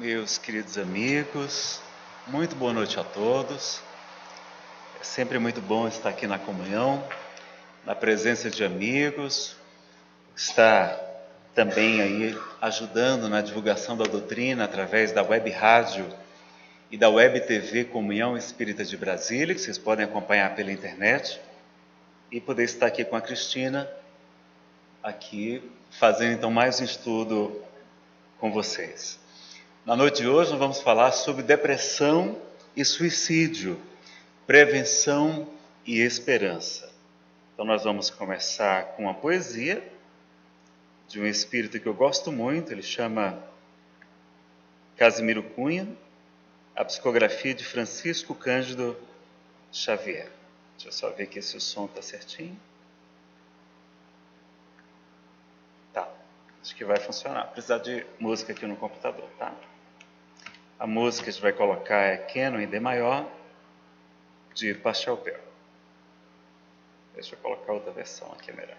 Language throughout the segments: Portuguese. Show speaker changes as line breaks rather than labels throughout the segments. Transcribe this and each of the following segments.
Meus queridos amigos, muito boa noite a todos. É sempre muito bom estar aqui na comunhão, na presença de amigos, estar também aí ajudando na divulgação da doutrina através da web rádio e da web TV Comunhão Espírita de Brasília, que vocês podem acompanhar pela internet, e poder estar aqui com a Cristina, aqui fazendo então mais um estudo com vocês. Na noite de hoje nós vamos falar sobre depressão e suicídio, prevenção e esperança. Então nós vamos começar com uma poesia de um espírito que eu gosto muito, ele chama Casimiro Cunha, a psicografia de Francisco Cândido Xavier. Deixa eu só ver aqui se o som está certinho. Tá, acho que vai funcionar. Precisa de música aqui no computador, tá? A música que a gente vai colocar é Canon em D maior, de Pachelbel. Deixa eu colocar outra versão aqui melhor.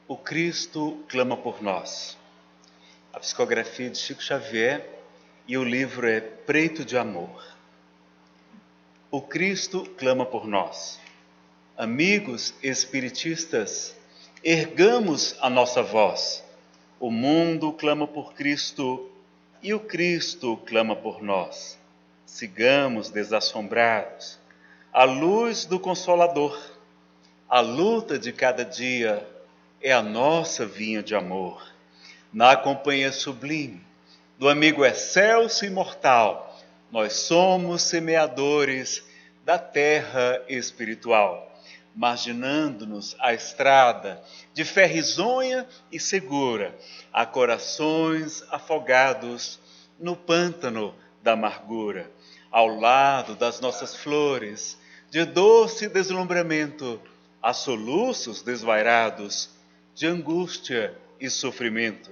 O Cristo clama por nós. A psicografia de Chico Xavier e o livro é Preto de Amor. O Cristo clama por nós. Amigos espiritistas, ergamos a nossa voz. O mundo clama por Cristo e o Cristo clama por nós. Sigamos desassombrados a luz do Consolador. A luta de cada dia é a nossa vinha de amor. Na companhia sublime do amigo excelso e imortal, nós somos semeadores da terra espiritual, marginando-nos a estrada de fé risonha e segura, a corações afogados no pântano da amargura, ao lado das nossas flores, de doce deslumbramento, a soluços desvairados, de angústia e sofrimento.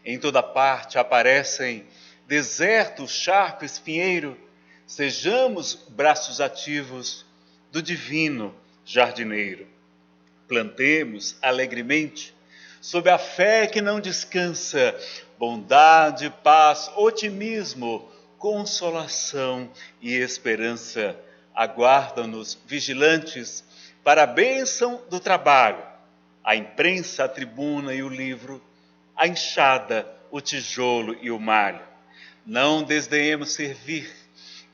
Em toda parte aparecem deserto, charco, espinheiro. Sejamos braços ativos do divino jardineiro. Plantemos alegremente, sob a fé que não descansa, bondade, paz, otimismo, consolação e esperança. Aguardam-nos vigilantes para a bênção do trabalho, a imprensa, a tribuna e o livro, a enxada, o tijolo e o malho. Não desdenhemos servir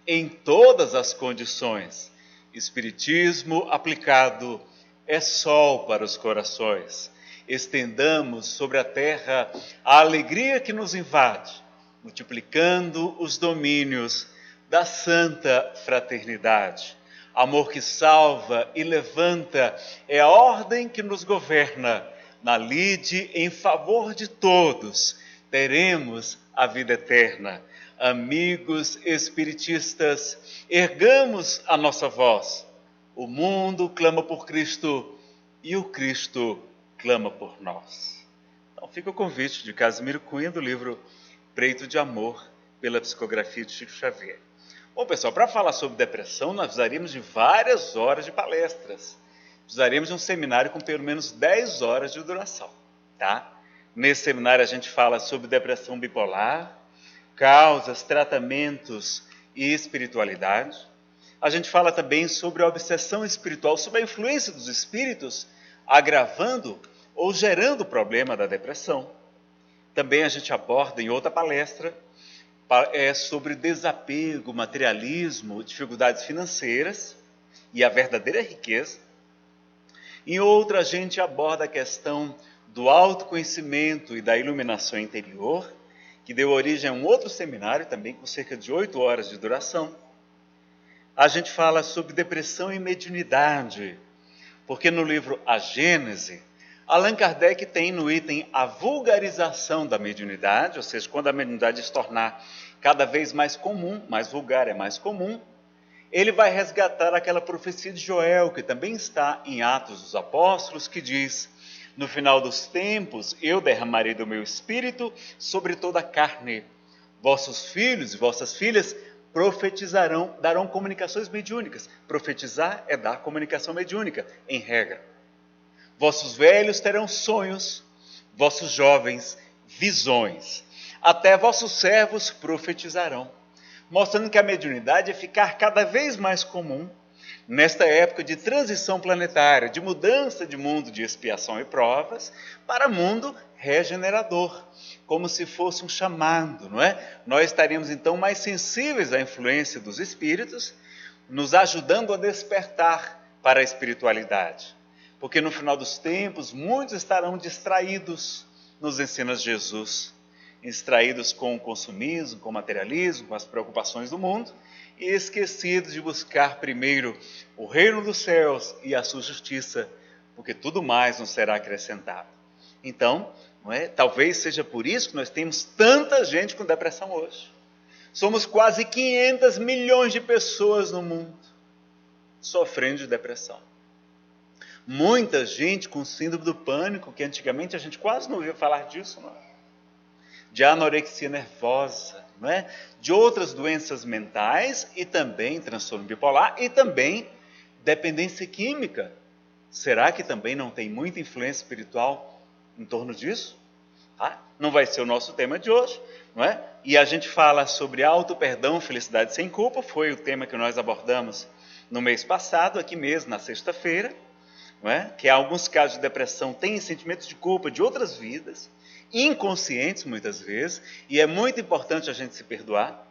em todas as condições. Espiritismo aplicado é sol para os corações. Estendamos sobre a terra a alegria que nos invade, multiplicando os domínios da santa fraternidade. Amor que salva e levanta é a ordem que nos governa. Na lide em favor de todos, teremos a vida eterna. Amigos espiritistas, ergamos a nossa voz. O mundo clama por Cristo e o Cristo clama por nós. Então fica o convite de Casimiro Cunha do livro Preto de Amor, pela psicografia de Chico Xavier. Bom, pessoal, para falar sobre depressão, nós precisaríamos de várias horas de palestras. Precisaríamos de um seminário com pelo menos 10 horas de duração, tá? Nesse seminário a gente fala sobre depressão bipolar, causas, tratamentos e espiritualidade. A gente fala também sobre a obsessão espiritual, sobre a influência dos espíritos agravando ou gerando o problema da depressão. Também a gente aborda em outra palestra sobre desapego, materialismo, dificuldades financeiras e a verdadeira riqueza. Em outra, a gente aborda a questão do autoconhecimento e da iluminação interior, que deu origem a um outro seminário, também com cerca de 8 horas de duração. A gente fala sobre depressão e mediunidade, porque no livro A Gênese, Allan Kardec tem no item a vulgarização da mediunidade, ou seja, quando a mediunidade se tornar cada vez mais comum, mais vulgar é mais comum, ele vai resgatar aquela profecia de Joel, que também está em Atos dos Apóstolos, que diz: no final dos tempos eu derramarei do meu espírito sobre toda a carne. Vossos filhos e vossas filhas profetizarão, darão comunicações mediúnicas. Profetizar é dar comunicação mediúnica, em regra. Vossos velhos terão sonhos, vossos jovens visões. Até vossos servos profetizarão. Mostrando que a mediunidade é ficar cada vez mais comum nesta época de transição planetária, de mudança de mundo de expiação e provas para mundo regenerador, como se fosse um chamado, não é? Nós estaríamos então mais sensíveis à influência dos espíritos, nos ajudando a despertar para a espiritualidade. Porque no final dos tempos, muitos estarão distraídos, nos ensina Jesus, distraídos com o consumismo, com o materialismo, com as preocupações do mundo, e esquecidos de buscar primeiro o reino dos céus e a sua justiça, porque tudo mais nos será acrescentado. Então, não é? Talvez seja por isso que nós temos tanta gente com depressão hoje. Somos quase 500 milhões de pessoas no mundo sofrendo de depressão. Muita gente com síndrome do pânico, que antigamente a gente quase não ouvia falar disso, não é? De anorexia nervosa, não é? De outras doenças mentais e também transtorno bipolar e também dependência química. Será que também não tem muita influência espiritual em torno disso? Não vai ser o nosso tema de hoje, não é? E a gente fala sobre auto-perdão, felicidade sem culpa, foi o tema que nós abordamos no mês passado, aqui mesmo, na sexta-feira, não é? Que alguns casos de depressão têm sentimentos de culpa de outras vidas, inconscientes muitas vezes, e é muito importante a gente se perdoar,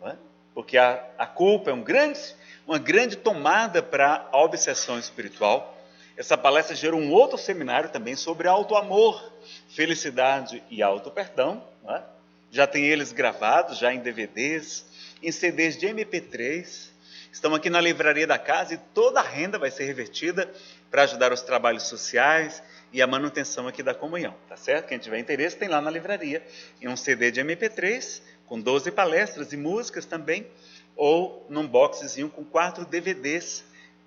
não é? Porque a culpa é uma grande tomada para a obsessão espiritual. Essa palestra gerou um outro seminário também sobre auto-amor, felicidade e auto-perdão, não é? Já tem eles gravados, já em DVDs, em CDs de MP3, estão aqui na livraria da casa e toda a renda vai ser revertida para ajudar os trabalhos sociais e a manutenção aqui da comunhão, tá certo? Quem tiver interesse tem lá na livraria, em um CD de MP3, com 12 palestras e músicas também, ou num boxezinho com 4 DVDs,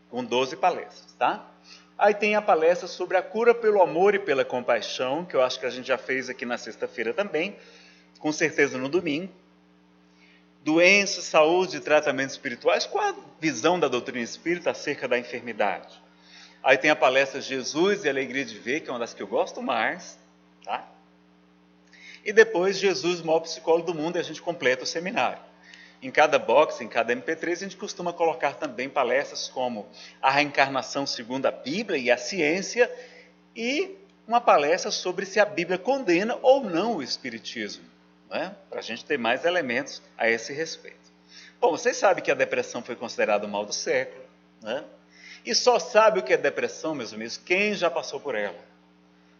com 12 palestras, tá? Aí tem a palestra sobre a cura pelo amor e pela compaixão, que eu acho que a gente já fez aqui na sexta-feira também, com certeza no domingo. Doenças, saúde e tratamentos espirituais, qual a visão da doutrina espírita acerca da enfermidade? Aí tem a palestra Jesus e a Alegria de Ver, que é uma das que eu gosto mais, tá? E depois Jesus, o maior psicólogo do mundo, e a gente completa o seminário. Em cada box, em cada MP3, a gente costuma colocar também palestras como a reencarnação segundo a Bíblia e a ciência, e uma palestra sobre se a Bíblia condena ou não o espiritismo, né? Para a gente ter mais elementos a esse respeito. Bom, vocês sabem que a depressão foi considerada o mal do século, né? E só sabe o que é depressão, meus amigos, quem já passou por ela.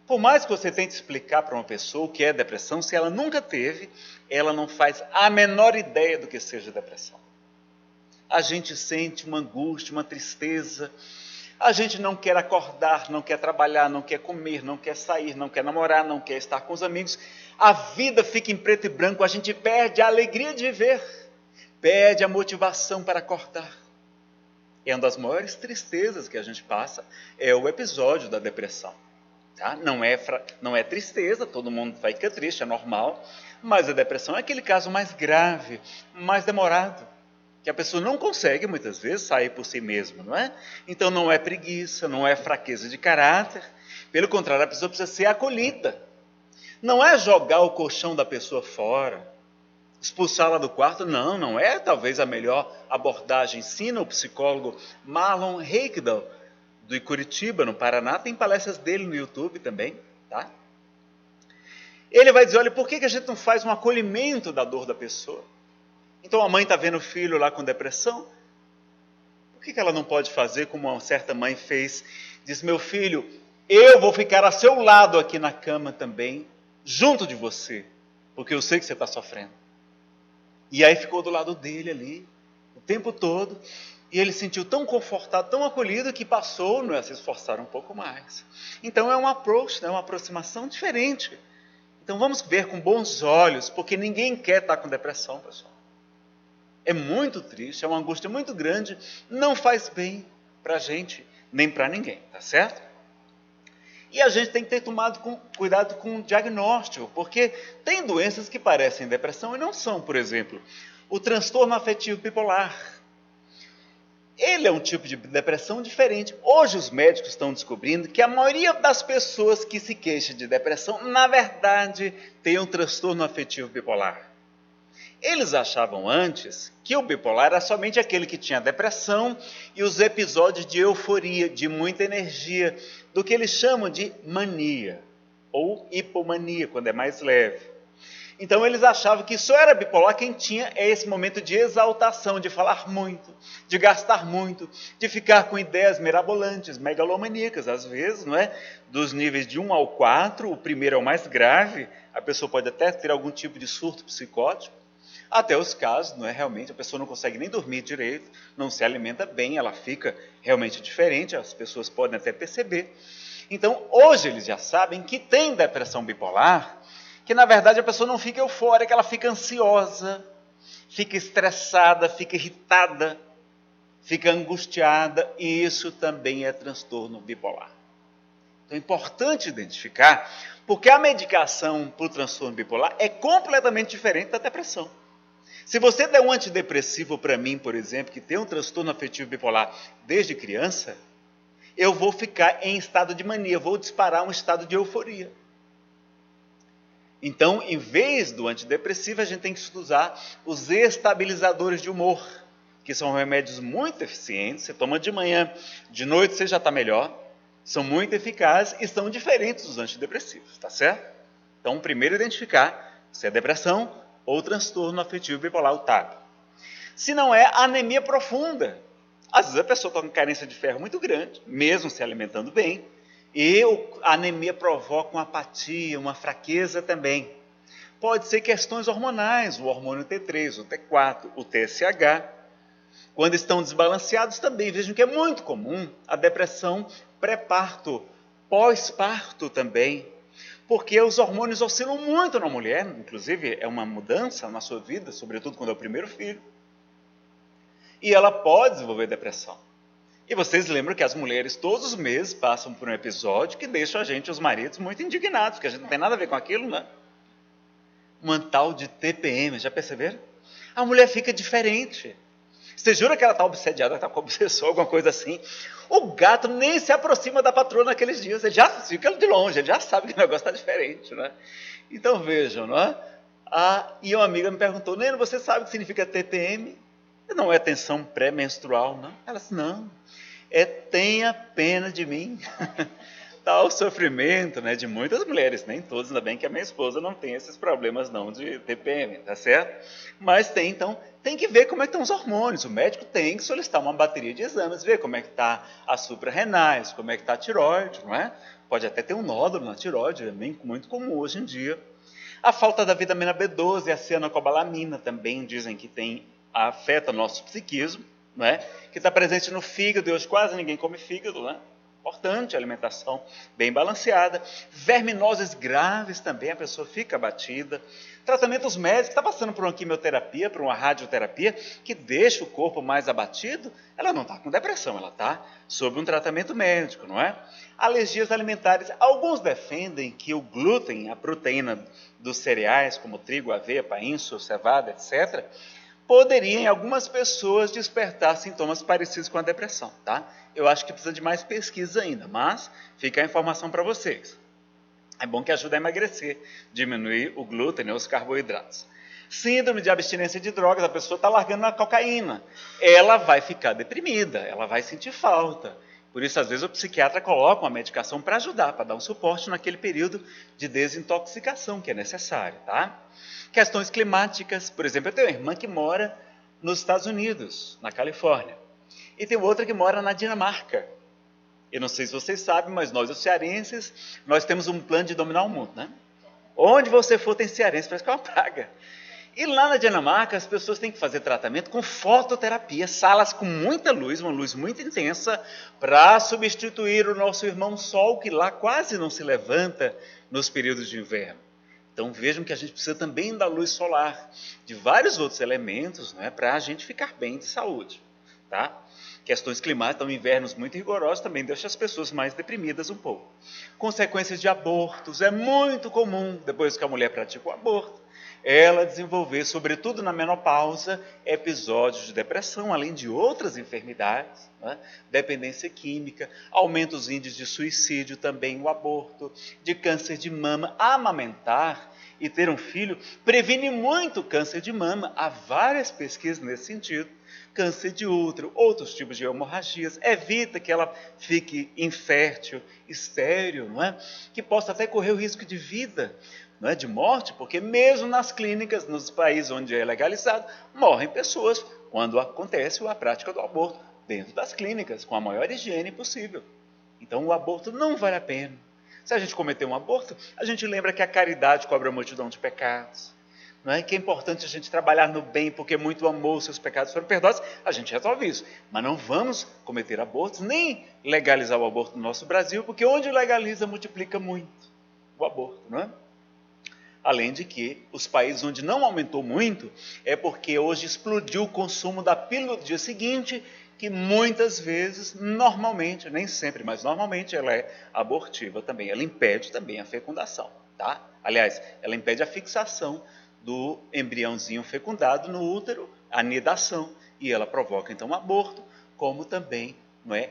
Por mais que você tente explicar para uma pessoa o que é depressão, se ela nunca teve, ela não faz a menor ideia do que seja depressão. A gente sente uma angústia, uma tristeza, a gente não quer acordar, não quer trabalhar, não quer comer, não quer sair, não quer namorar, não quer estar com os amigos. A vida fica em preto e branco, a gente perde a alegria de viver, perde a motivação para acordar. É uma das maiores tristezas que a gente passa, é o episódio da depressão. Tá? Não é tristeza, todo mundo vai ficar triste, é normal, mas a depressão é aquele caso mais grave, mais demorado, que a pessoa não consegue muitas vezes sair por si mesma, não é? Então não é preguiça, não é fraqueza de caráter, pelo contrário, a pessoa precisa ser acolhida. Não é jogar o colchão da pessoa fora, expulsá-la do quarto, não é talvez a melhor abordagem. Ensina o psicólogo Marlon Reikdal, do Curitiba, no Paraná, tem palestras dele no YouTube também, tá? Ele vai dizer, olha, por que a gente não faz um acolhimento da dor da pessoa? Então a mãe está vendo o filho lá com depressão, por que ela não pode fazer como uma certa mãe fez? Diz, meu filho, eu vou ficar a seu lado aqui na cama também, junto de você, porque eu sei que você está sofrendo. E aí ficou do lado dele ali, o tempo todo, e ele se sentiu tão confortado, tão acolhido, que passou a se esforçar um pouco mais. Então é um approach, uma aproximação diferente. Então vamos ver com bons olhos, porque ninguém quer estar com depressão, pessoal. É muito triste, é uma angústia muito grande, não faz bem para a gente, nem para ninguém, tá certo? E a gente tem que ter tomado cuidado com o diagnóstico, porque tem doenças que parecem depressão e não são. Por exemplo, o transtorno afetivo bipolar. Ele é um tipo de depressão diferente. Hoje os médicos estão descobrindo que a maioria das pessoas que se queixam de depressão, na verdade, tem um transtorno afetivo bipolar. Eles achavam antes que o bipolar era somente aquele que tinha depressão e os episódios de euforia, de muita energia, do que eles chamam de mania, ou hipomania, quando é mais leve. Então eles achavam que só era bipolar quem tinha esse momento de exaltação, de falar muito, de gastar muito, de ficar com ideias mirabolantes, megalomaníacas, às vezes, não é? Dos níveis de 1 ao 4, o primeiro é o mais grave, a pessoa pode até ter algum tipo de surto psicótico, até os casos, não é? Realmente a pessoa não consegue nem dormir direito, não se alimenta bem, ela fica realmente diferente, as pessoas podem até perceber. Então hoje eles já sabem que tem depressão bipolar, que na verdade a pessoa não fica eufórica, ela fica ansiosa, fica estressada, fica irritada, fica angustiada, e isso também é transtorno bipolar. Então é importante identificar, porque a medicação para o transtorno bipolar é completamente diferente da depressão. Se você der um antidepressivo para mim, por exemplo, que tem um transtorno afetivo bipolar desde criança, eu vou ficar em estado de mania, vou disparar um estado de euforia. Então, em vez do antidepressivo, a gente tem que usar os estabilizadores de humor, que são remédios muito eficientes. Você toma de manhã, de noite você já está melhor. São muito eficazes e são diferentes dos antidepressivos, tá certo? Então, primeiro identificar se é depressão ou transtorno afetivo bipolar, o TAB. Se não é anemia profunda. Às vezes a pessoa está com carência de ferro muito grande, mesmo se alimentando bem, e a anemia provoca uma apatia, uma fraqueza também. Pode ser questões hormonais, o hormônio T3, o T4, o TSH. Quando estão desbalanceados também, vejam que é muito comum a depressão pré-parto, pós-parto também, porque os hormônios oscilam muito na mulher, inclusive é uma mudança na sua vida, sobretudo quando é o primeiro filho, e ela pode desenvolver depressão. E vocês lembram que as mulheres todos os meses passam por um episódio que deixa a gente, os maridos, muito indignados, porque a gente não tem nada a ver com aquilo, né? Uma tal de TPM, já perceberam? A mulher fica diferente. Você jura que ela está obsediada, está com obsessor, alguma coisa assim? O gato nem se aproxima da patroa naqueles dias, ele já fica de longe, ele já sabe que o negócio está diferente, né? Então vejam, não é? E uma amiga me perguntou, Neno, você sabe o que significa TPM? Não é tensão pré-menstrual, não? Ela disse, não, é tenha pena de mim. Tal sofrimento, né, de muitas mulheres, nem todas, ainda bem que a minha esposa não tem esses problemas não de TPM, tá certo? Mas tem, então, tem que ver como é que estão os hormônios, o médico tem que solicitar uma bateria de exames, ver como é que está as suprarrenais, como é que está a tireoide, não é? Pode até ter um nódulo na tireoide, é muito comum hoje em dia. A falta da vitamina B12 e a cianocobalamina também dizem que afeta nosso psiquismo, não é? Que está presente no fígado, e hoje quase ninguém come fígado, né? Importante, alimentação bem balanceada. Verminoses graves também, a pessoa fica abatida. Tratamentos médicos, está passando por uma quimioterapia, por uma radioterapia, que deixa o corpo mais abatido, ela não está com depressão, ela está sob um tratamento médico, não é? Alergias alimentares, alguns defendem que o glúten, a proteína dos cereais, como trigo, aveia, painço, cevada, etc., poderia, em algumas pessoas, despertar sintomas parecidos com a depressão, tá? Eu acho que precisa de mais pesquisa ainda, mas fica a informação para vocês. É bom que ajuda a emagrecer, diminuir o glúten e os carboidratos. Síndrome de abstinência de drogas, a pessoa está largando a cocaína. Ela vai ficar deprimida, ela vai sentir falta. Por isso, às vezes, o psiquiatra coloca uma medicação para ajudar, para dar um suporte naquele período de desintoxicação que é necessário, tá? Questões climáticas, por exemplo, eu tenho uma irmã que mora nos Estados Unidos, na Califórnia, e tem outra que mora na Dinamarca. Eu não sei se vocês sabem, mas nós, os cearenses, nós temos um plano de dominar o mundo, né? Onde você for tem cearense, parece que é uma praga. E lá na Dinamarca, as pessoas têm que fazer tratamento com fototerapia, salas com muita luz, uma luz muito intensa, para substituir o nosso irmão Sol, que lá quase não se levanta nos períodos de inverno. Então vejam que a gente precisa também da luz solar, de vários outros elementos, né, para a gente ficar bem de saúde. Tá? Questões climáticas, então invernos muito rigorosos também deixam as pessoas mais deprimidas um pouco. Consequências de abortos, é muito comum, depois que a mulher pratica o aborto, ela desenvolver, sobretudo na menopausa, episódios de depressão, além de outras enfermidades, né? Dependência química, aumenta os índices de suicídio também, o aborto, de câncer de mama, amamentar e ter um filho previne muito o câncer de mama. Há várias pesquisas nesse sentido. Câncer de útero, outros tipos de hemorragias, evita que ela fique infértil, estéril, não é? Que possa até correr o risco de vida, não é? De morte, porque mesmo nas clínicas, nos países onde é legalizado, morrem pessoas quando acontece a prática do aborto dentro das clínicas, com a maior higiene possível. Então o aborto não vale a pena. Se a gente cometer um aborto, a gente lembra que a caridade cobre a multidão de pecados. Não é? Que é importante a gente trabalhar no bem, porque muito amor, seus pecados foram perdoados, a gente resolve isso. Mas não vamos cometer abortos, nem legalizar o aborto no nosso Brasil, porque onde legaliza, multiplica muito o aborto, não é? Além de que os países onde não aumentou muito, é porque hoje explodiu o consumo da pílula do dia seguinte, que muitas vezes, normalmente, nem sempre, mas normalmente ela é abortiva também. Ela impede também a fecundação, tá? Aliás, ela impede a fixação do embriãozinho fecundado no útero, a anidação, e ela provoca então um aborto, como também, não é,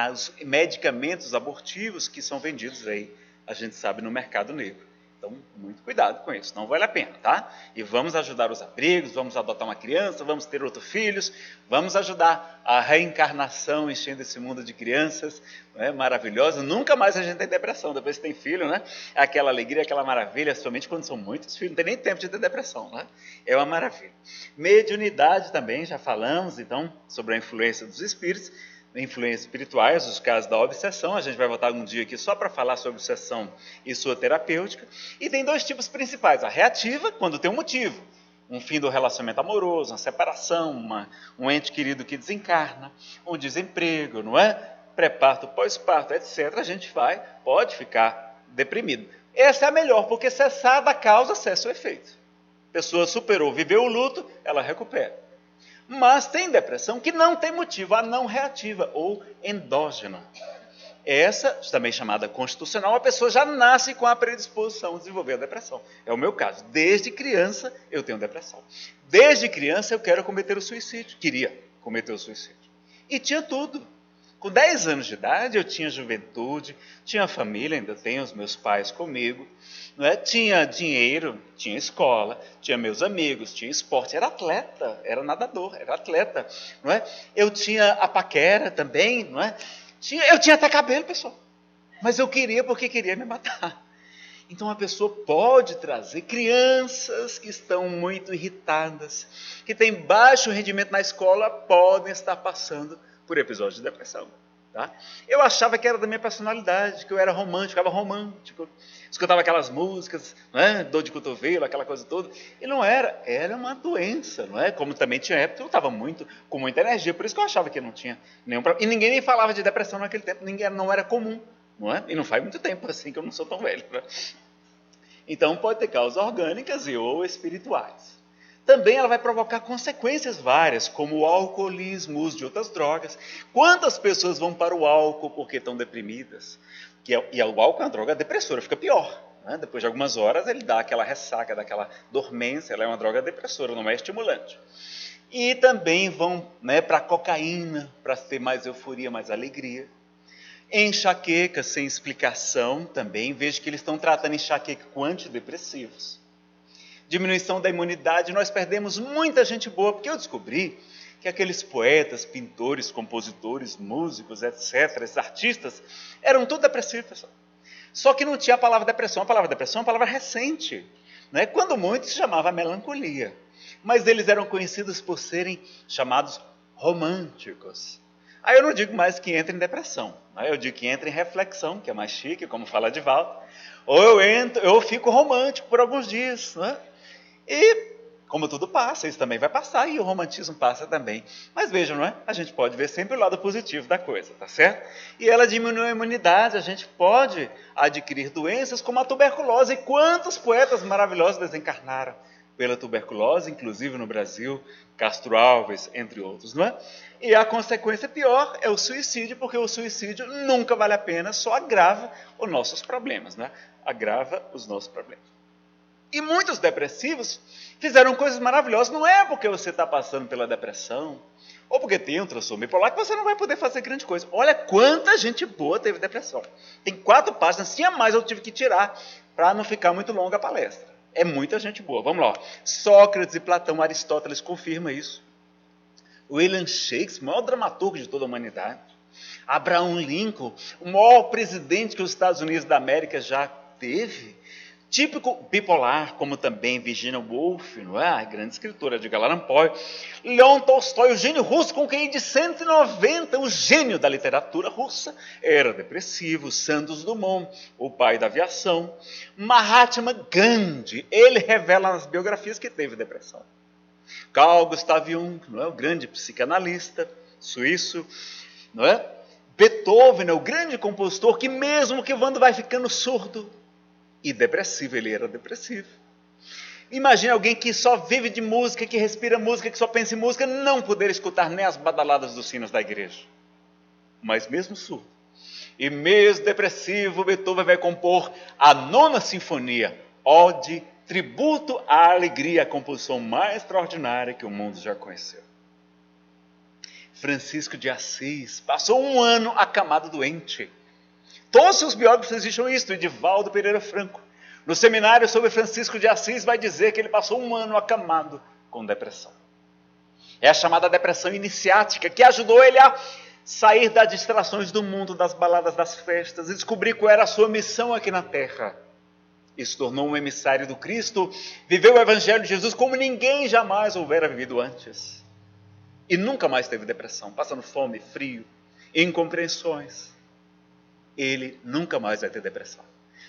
os medicamentos abortivos que são vendidos aí, a gente sabe, no mercado negro. Então, muito cuidado com isso, não vale a pena, tá? E vamos ajudar os abrigos, vamos adotar uma criança, vamos ter outros filhos, vamos ajudar a reencarnação enchendo esse mundo de crianças, não é? Maravilhoso. Nunca mais a gente tem depressão, depois que tem filho, né? Aquela alegria, aquela maravilha, somente quando são muitos filhos, não tem nem tempo de ter depressão, né? É uma maravilha. Mediunidade também, já falamos, então, sobre a influência dos espíritos, influências espirituais, os casos da obsessão. A gente vai voltar um dia aqui só para falar sobre obsessão e sua terapêutica. E tem dois tipos principais: a reativa, quando tem um motivo, um fim do relacionamento amoroso, uma separação, um ente querido que desencarna, um desemprego, não é? Pré-parto, pós-parto, etc. A gente pode ficar deprimido. Essa é a melhor, porque cessada a causa, cessa o efeito. A pessoa superou, viveu o luto, ela recupera. Mas tem depressão que não tem motivo, a não reativa ou endógena. Essa, também chamada constitucional, a pessoa já nasce com a predisposição a desenvolver a depressão. É o meu caso. Desde criança eu tenho depressão. Desde criança eu quero cometer o suicídio. Queria cometer o suicídio. E tinha tudo. Com 10 anos de idade eu tinha juventude, tinha família, ainda tenho os meus pais comigo, não é? Tinha dinheiro, tinha escola, tinha meus amigos, tinha esporte, era atleta, era nadador, era atleta, não é? Eu tinha a paquera também, não é? Eu tinha até cabelo, pessoal, mas eu queria porque queria me matar. Então a pessoa pode trazer crianças que estão muito irritadas, que têm baixo rendimento na escola, podem estar passando por episódios de depressão. Tá? Eu achava que era da minha personalidade, que eu era romântico, ficava romântico, escutava aquelas músicas, não é? Dor de cotovelo, aquela coisa toda, e não era, era uma doença, não é? Como também tinha época que eu estava com muita energia, por isso que eu achava que não tinha nenhum problema. E ninguém nem falava de depressão naquele tempo, não era comum, não é? E não faz muito tempo assim que eu não sou tão velho. Né? Então pode ter causas orgânicas e ou espirituais. Também ela vai provocar consequências várias, como o alcoolismo, o uso de outras drogas. Quantas pessoas vão para o álcool porque estão deprimidas? E o álcool é uma droga depressora, fica pior. Né? Depois de algumas horas ele dá aquela ressaca, dá aquela dormência, ela é uma droga depressora, não é estimulante. E também vão, né, para a cocaína, para ter mais euforia, mais alegria. Enxaqueca sem explicação também, vejo que eles estão tratando enxaqueca com antidepressivos. Diminuição da imunidade, nós perdemos muita gente boa, porque eu descobri que aqueles poetas, pintores, compositores, músicos, etc., esses artistas, eram tudo depressivos, pessoal. Só que não tinha a palavra depressão. A palavra depressão é uma palavra recente. Né? Quando muito se chamava melancolia. Mas eles eram conhecidos por serem chamados românticos. Aí eu não digo mais que entra em depressão. Né? Eu digo que entra em reflexão, que é mais chique, como fala Divaldo. Ou eu fico romântico por alguns dias, né? E, como tudo passa, isso também vai passar e o romantismo passa também. Mas vejam, não é? A gente pode ver sempre o lado positivo da coisa, tá certo? E ela diminui a imunidade, a gente pode adquirir doenças como a tuberculose. E quantos poetas maravilhosos desencarnaram pela tuberculose, inclusive no Brasil, Castro Alves, entre outros, não é? E a consequência pior é o suicídio, porque o suicídio nunca vale a pena, só agrava os nossos problemas, né? Agrava os nossos problemas. E muitos depressivos fizeram coisas maravilhosas. Não é porque você está passando pela depressão, ou porque tem um transtorno bipolar, que você não vai poder fazer grande coisa. Olha quanta gente boa teve depressão. Tem 4 páginas, tinha mais, eu tive que tirar para não ficar muito longa a palestra. É muita gente boa. Vamos lá. Sócrates e Platão, Aristóteles confirma isso. William Shakespeare, o maior dramaturgo de toda a humanidade. Abraham Lincoln, o maior presidente que os Estados Unidos da América já teve. Típico bipolar, como também Virginia Woolf, não é? A grande escritora de Edgar Allan Poe. Leon Tolstói, o gênio russo com QI de 190, o gênio da literatura russa, era depressivo. Santos Dumont, o pai da aviação. Mahatma Gandhi, ele revela nas biografias que teve depressão. Carl Gustav Jung, não é? O grande psicanalista suíço, não é? Beethoven, o grande compositor, que mesmo que quando vai ficando surdo e depressivo, ele era depressivo. Imagine alguém que só vive de música, que respira música, que só pensa em música, não poder escutar nem as badaladas dos sinos da igreja. Mas mesmo surdo e mesmo depressivo, Beethoven vai compor a 9ª Sinfonia, Ode, tributo à alegria, a composição mais extraordinária que o mundo já conheceu. Francisco de Assis passou 1 ano acamado doente. Todos os biógrafos exigem isso. Edivaldo Pereira Franco, no seminário sobre Francisco de Assis, vai dizer que ele passou 1 ano acamado com depressão. É a chamada depressão iniciática, que ajudou ele a sair das distrações do mundo, das baladas, das festas, e descobrir qual era a sua missão aqui na Terra. E se tornou um emissário do Cristo, viveu o Evangelho de Jesus como ninguém jamais houvera vivido antes. E nunca mais teve depressão, passando fome, frio, incompreensões. Ele nunca mais vai ter depressão.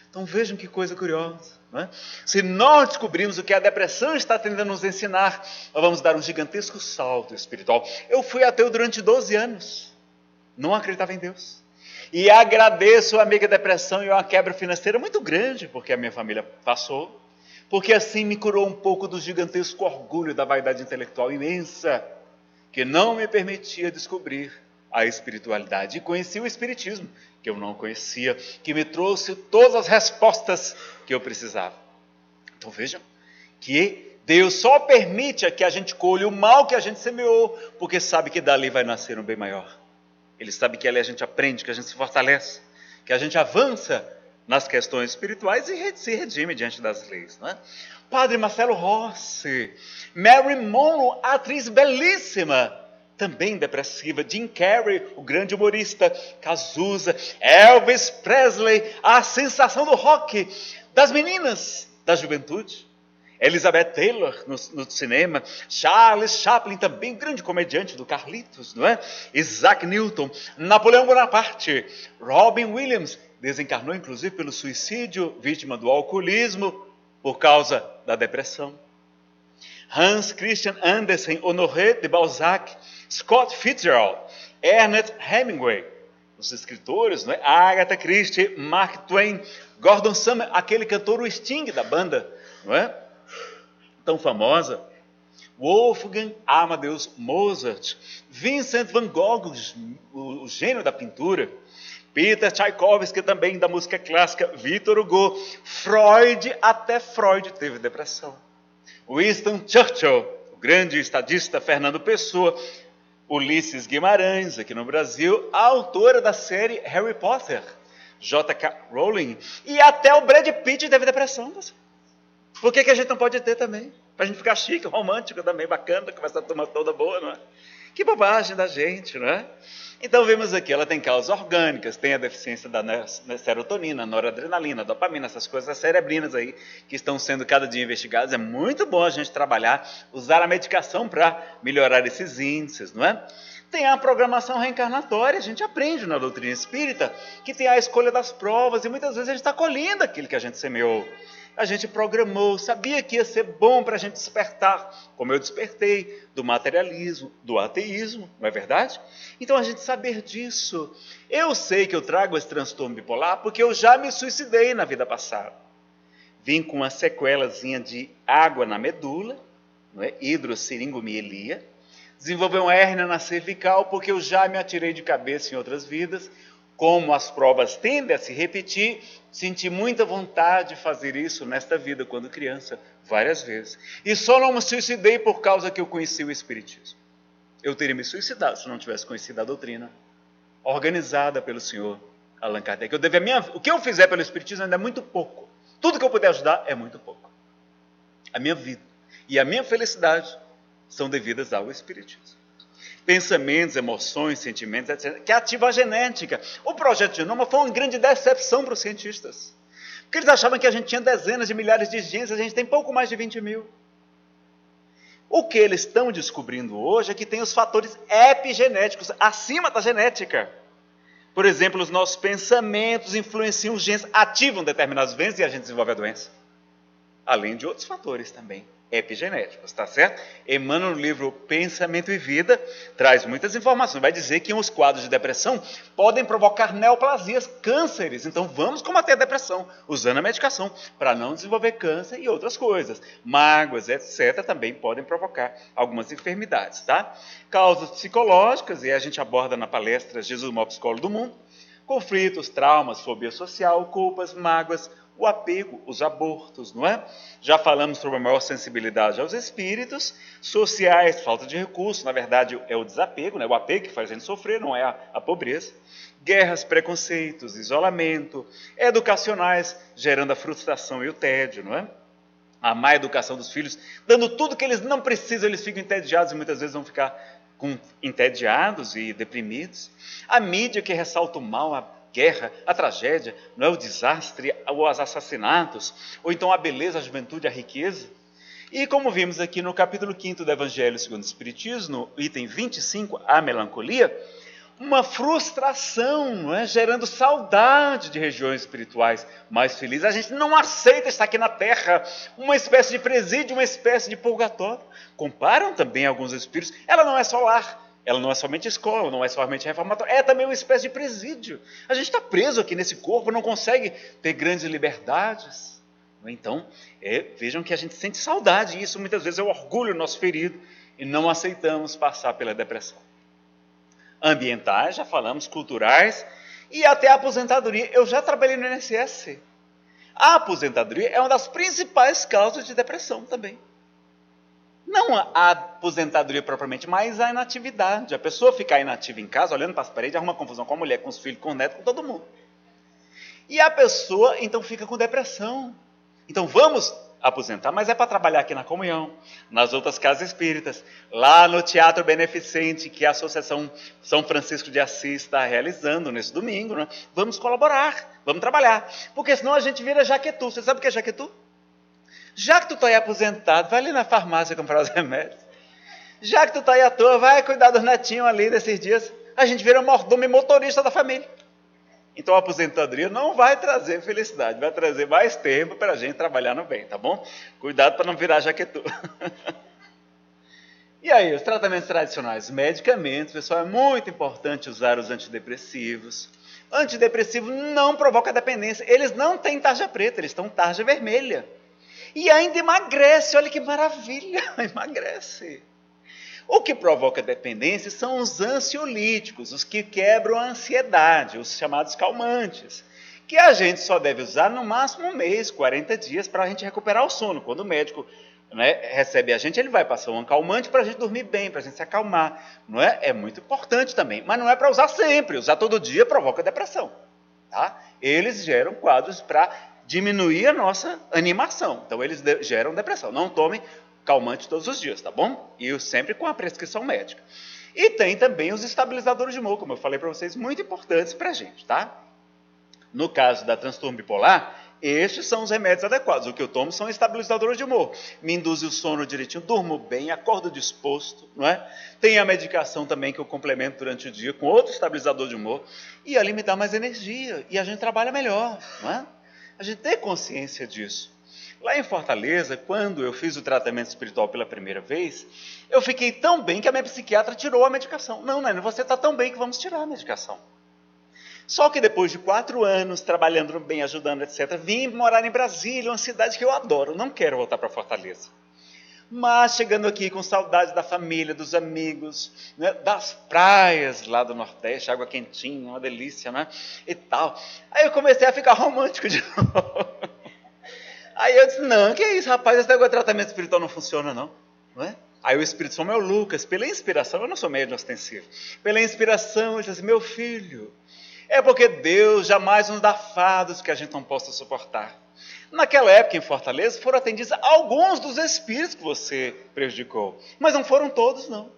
Então vejam que coisa curiosa, não é? Se nós descobrirmos o que a depressão está tentando nos ensinar, nós vamos dar um gigantesco salto espiritual. Eu fui ateu durante 12 anos, não acreditava em Deus. E agradeço a amiga depressão e uma quebra financeira muito grande, porque a minha família passou, porque assim me curou um pouco do gigantesco orgulho da vaidade intelectual imensa, que não me permitia descobrir a espiritualidade. E conheci o espiritismo, que eu não conhecia, que me trouxe todas as respostas que eu precisava. Então vejam que Deus só permite que a gente colhe o mal que a gente semeou, porque sabe que dali vai nascer um bem maior. Ele sabe que ali a gente aprende, que a gente se fortalece, que a gente avança nas questões espirituais e se redime diante das leis. Não é? Padre Marcelo Rossi, Mary Monroe, atriz belíssima, também depressiva. Jim Carrey, o grande humorista. Cazuza, Elvis Presley, a sensação do rock, das meninas da juventude. Elizabeth Taylor no cinema, Charles Chaplin, também grande comediante do Carlitos, não é? Isaac Newton, Napoleão Bonaparte, Robin Williams, desencarnou inclusive pelo suicídio, vítima do alcoolismo, por causa da depressão. Hans Christian Andersen, Honoré de Balzac, Scott Fitzgerald, Ernest Hemingway, os escritores, não é? Agatha Christie, Mark Twain, Gordon Summer, aquele cantor, o Sting da banda, não é? Tão famosa, Wolfgang Amadeus Mozart, Vincent van Gogh, o gênio da pintura, Peter Tchaikovsky, também da música clássica, Victor Hugo, Freud, até Freud teve depressão. Winston Churchill, o grande estadista Fernando Pessoa, Ulisses Guimarães, aqui no Brasil, a autora da série Harry Potter, J.K. Rowling, e até o Brad Pitt teve depressão. Por que a gente não pode ter também? Para a gente ficar chique, romântico também, bacana, com essa turma toda boa, não é? Que bobagem da gente, não é? Então vemos aqui, ela tem causas orgânicas, tem a deficiência da serotonina, noradrenalina, dopamina, essas coisas cerebrinas aí, que estão sendo cada dia investigadas. É muito bom a gente trabalhar, usar a medicação para melhorar esses índices, não é? Tem a programação reencarnatória, a gente aprende na doutrina espírita, que tem a escolha das provas, e muitas vezes a gente está colhendo aquilo que a gente semeou. A gente programou, sabia que ia ser bom para a gente despertar, como eu despertei, do materialismo, do ateísmo, não é verdade? Então a gente saber disso. Eu sei que eu trago esse transtorno bipolar porque eu já me suicidei na vida passada. Vim com uma sequelazinha de água na medula, não é? Hidrossiringomielia. Desenvolvi uma hérnia na cervical porque eu já me atirei de cabeça em outras vidas. como as provas tendem a se repetir, senti muita vontade de fazer isso nesta vida, quando criança, várias vezes. E só não me suicidei por causa que eu conheci o Espiritismo. Eu teria me suicidado se não tivesse conhecido a doutrina organizada pelo senhor Allan Kardec. O que eu fizer pelo Espiritismo ainda é muito pouco. Tudo que eu puder ajudar é muito pouco. A minha vida e a minha felicidade são devidas ao Espiritismo. Pensamentos, emoções, sentimentos, etc., que ativa a genética. O projeto Genoma foi uma grande decepção para os cientistas. Porque eles achavam que a gente tinha dezenas de milhares de genes, a gente tem pouco mais de 20 mil. O que eles estão descobrindo hoje é que tem os fatores epigenéticos acima da genética. Por exemplo, os nossos pensamentos influenciam os genes, ativam determinados genes e a gente desenvolve a doença. Além de outros fatores também epigenéticos, tá certo? Emmanuel, no livro Pensamento e Vida, traz muitas informações. Vai dizer que os quadros de depressão podem provocar neoplasias, cânceres. Então vamos combater a depressão usando a medicação para não desenvolver câncer e outras coisas. Mágoas, etc., também podem provocar algumas enfermidades, tá? Causas psicológicas, e a gente aborda na palestra Jesus, o maior psicólogo do mundo. Conflitos, traumas, fobia social, culpas, mágoas, o apego, os abortos, não é? Já falamos sobre a maior sensibilidade aos espíritos, sociais, falta de recursos, na verdade é o desapego, né? O apego que faz a gente sofrer, não é a pobreza. Guerras, preconceitos, isolamento, educacionais, gerando a frustração e o tédio, não é? A má educação dos filhos, dando tudo que eles não precisam, eles ficam entediados e muitas vezes vão ficar entediados e deprimidos. A mídia que ressalta o mal, a guerra, a tragédia, não é? O desastre, os assassinatos, ou então a beleza, a juventude, a riqueza. E como vimos aqui no capítulo 5 do Evangelho segundo o Espiritismo, no item 25, a melancolia, uma frustração, não é? Gerando saudade de regiões espirituais mais felizes. A gente não aceita estar aqui na Terra, uma espécie de presídio, uma espécie de purgatório. Comparam também alguns espíritos, ela não é só lar, ela não é somente escola, não é somente reformatório, é também uma espécie de presídio. A gente está preso aqui nesse corpo, não consegue ter grandes liberdades. Então, vejam que a gente sente saudade, e isso muitas vezes é o orgulho nosso ferido, e não aceitamos passar pela depressão. Ambientais, já falamos, culturais, e até a aposentadoria. Eu já trabalhei no INSS. A aposentadoria é uma das principais causas de depressão também. Não a aposentadoria propriamente, mas a inatividade. A pessoa ficar inativa em casa, olhando para as paredes, arruma confusão com a mulher, com os filhos, com o neto, com todo mundo. E a pessoa, então, fica com depressão. Então, vamos aposentar, mas é para trabalhar aqui na comunhão, nas outras casas espíritas, lá no Teatro Beneficente, que a Associação São Francisco de Assis está realizando nesse domingo, né? Vamos colaborar, vamos trabalhar, porque senão a gente vira jaquetu. Você sabe o que é jaquetu? Já que tu está aí aposentado, vai ali na farmácia comprar os remédios. Já que tu está aí à toa, vai cuidar dos netinhos ali desses dias. A gente vira mordomo e motorista da família. Então a aposentadoria não vai trazer felicidade, vai trazer mais tempo para a gente trabalhar no bem, tá bom? Cuidado para não virar jaquetu. E aí, os tratamentos tradicionais, medicamentos, pessoal, é muito importante usar os antidepressivos. Antidepressivo não provoca dependência, eles não têm tarja preta, eles estão tarja vermelha. E ainda emagrece, olha que maravilha, emagrece. O que provoca dependência são os ansiolíticos, os que quebram a ansiedade, os chamados calmantes, que a gente só deve usar no máximo 1 mês, 40 dias, para a gente recuperar o sono. Quando o médico, né, recebe a gente, ele vai passar um calmante para a gente dormir bem, para a gente se acalmar. Não é? É muito importante também, mas não é para usar sempre. Usar todo dia provoca depressão. Tá? Eles geram quadros para diminuir a nossa animação. Então, eles geram depressão. Não tomem calmante todos os dias, tá bom? E sempre com a prescrição médica. E tem também os estabilizadores de humor, como eu falei para vocês, muito importantes para a gente, tá? No caso da transtorno bipolar, estes são os remédios adequados. O que eu tomo são estabilizadores de humor. Me induz o sono direitinho, durmo bem, acordo disposto, não é? Tem a medicação também que eu complemento durante o dia com outro estabilizador de humor. E ali me dá mais energia e a gente trabalha melhor, não é? A gente tem consciência disso. Lá em Fortaleza, quando eu fiz o tratamento espiritual pela primeira vez, eu fiquei tão bem que a minha psiquiatra tirou a medicação. Não, Nélio, você está tão bem que vamos tirar a medicação. Só que depois de 4 anos, trabalhando bem, ajudando, etc., vim morar em Brasília, uma cidade que eu adoro, não quero voltar para Fortaleza. Mas chegando aqui com saudade da família, dos amigos, né, das praias lá do Nordeste, água quentinha, uma delícia, né? E tal. Aí eu comecei a ficar romântico de novo. Aí eu disse, não, que é isso, rapaz, esse negócio de tratamento espiritual não funciona, não é? Aí o Espírito Santo é o Lucas, pela inspiração, eu não sou médium ostensivo, pela inspiração, ele disse assim, meu filho, é porque Deus jamais nos dá fardos que a gente não possa suportar. Naquela época, em Fortaleza, foram atendidos alguns dos espíritos que você prejudicou, mas não foram todos, não.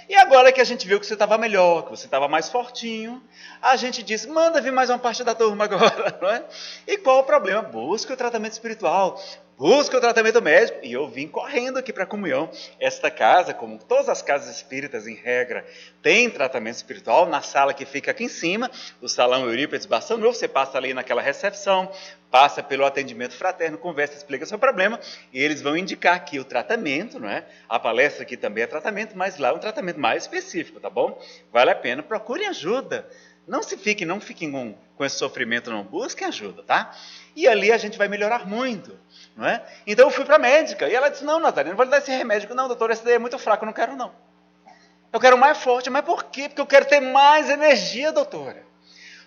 E agora que a gente viu que você estava melhor, que você estava mais fortinho, a gente disse, manda vir mais uma parte da turma agora, não é? E qual o problema? Busca o tratamento espiritual, busca o tratamento médico. E eu vim correndo aqui para a comunhão. Esta casa, como todas as casas espíritas, em regra, tem tratamento espiritual na sala que fica aqui em cima, o salão Eurípides Bassano. Você passa ali naquela recepção, passa pelo atendimento fraterno, conversa, explica seu problema, e eles vão indicar aqui o tratamento, não é? A palestra aqui também é tratamento, mas lá é um tratamento mais específico, tá bom? Vale a pena, procurem ajuda. Não fiquem com esse sofrimento, não. Busquem ajuda, tá? E ali a gente vai melhorar muito, não é? Então eu fui para a médica, e ela disse, não, Natália, não vou lhe dar esse remédio. Não, doutora, esse daí é muito fraco, eu não quero não. Eu quero mais forte. Mas por quê? Porque eu quero ter mais energia, doutora.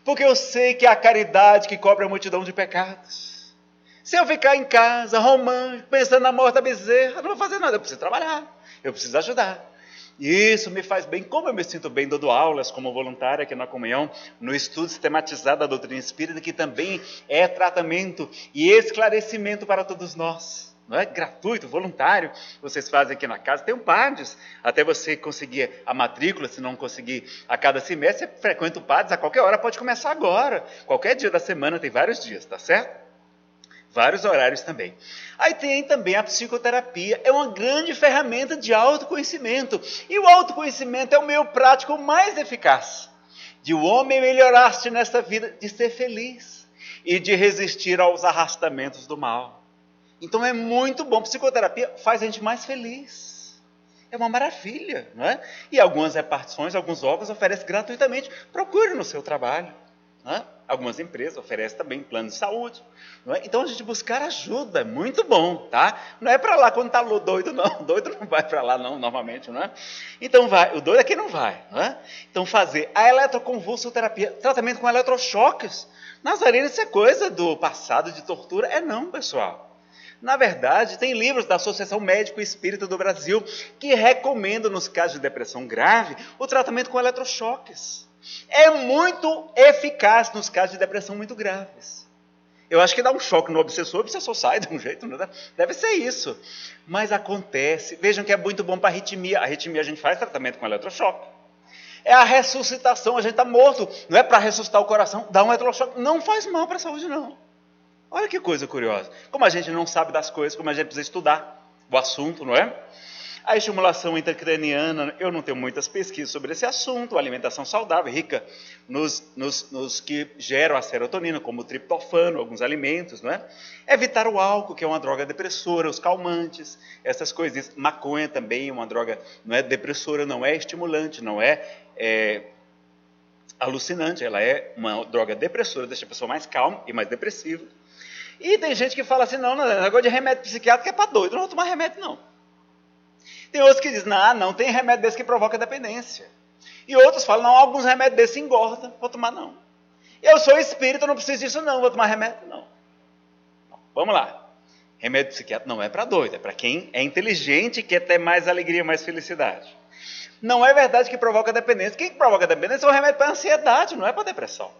Porque eu sei que é a caridade que cobre a multidão de pecados. Se eu ficar em casa, romântico, pensando na morte da bezerra, não vou fazer nada. Eu preciso trabalhar, eu preciso ajudar. E isso me faz bem. Como eu me sinto bem dando aulas como voluntária aqui na comunhão, no estudo sistematizado da doutrina espírita, que também é tratamento e esclarecimento para todos nós. Não é gratuito, voluntário, vocês fazem aqui na casa, tem um PADES, até você conseguir a matrícula, se não conseguir a cada semestre, você frequenta o PADES a qualquer hora, pode começar agora, qualquer dia da semana, tem vários dias, tá certo? Vários horários também. Aí tem também a psicoterapia, é uma grande ferramenta de autoconhecimento, e o autoconhecimento é o meio prático mais eficaz, de o homem melhorar-se nesta vida, de ser feliz, e de resistir aos arrastamentos do mal. Então é muito bom, psicoterapia faz a gente mais feliz. É uma maravilha, não é? E algumas repartições, alguns órgãos oferecem gratuitamente. Procure no seu trabalho. Não é? Algumas empresas oferecem também plano de saúde. Não é? Então a gente buscar ajuda é muito bom, tá? Não é para lá quando está doido, não. Doido não vai para lá, não, normalmente, não é? Então vai, o doido é quem não vai, não é? Então fazer a eletroconvulsoterapia, tratamento com eletrochoques. Nazareno, isso é coisa do passado de tortura? É não, pessoal. Na verdade, tem livros da Associação Médico Espírita do Brasil que recomendam, nos casos de depressão grave, o tratamento com eletrochoques. É muito eficaz nos casos de depressão muito graves. Eu acho que dá um choque no obsessor, o obsessor sai de um jeito, não deve ser isso. Mas acontece, vejam que é muito bom para arritmia. A arritmia a gente faz tratamento com eletrochoque. É a ressuscitação, a gente está morto, não é para ressuscitar o coração, dá um eletrochoque, não faz mal para a saúde não. Olha que coisa curiosa. Como a gente não sabe das coisas, como a gente precisa estudar o assunto, não é? A estimulação intracraniana, eu não tenho muitas pesquisas sobre esse assunto. A alimentação saudável, rica nos que geram a serotonina, como o triptofano, alguns alimentos, não é? Evitar o álcool, que é uma droga depressora, os calmantes, essas coisas. Maconha também é uma droga, não é depressora, não é estimulante, não é alucinante. Ela é uma droga depressora, deixa a pessoa mais calma e mais depressiva. E tem gente que fala assim, não, negócio de remédio psiquiátrico é para doido, não vou tomar remédio não. Tem outros que dizem, não tem remédio desse que provoca dependência. E outros falam, não, alguns remédios desses engordam, vou tomar não. Eu sou espírita, não preciso disso não, vou tomar remédio não. Vamos lá. Remédio psiquiátrico não é para doido, é para quem é inteligente e quer ter mais alegria, mais felicidade. Não é verdade que provoca dependência. Quem provoca dependência é um remédio para ansiedade, não é para depressão.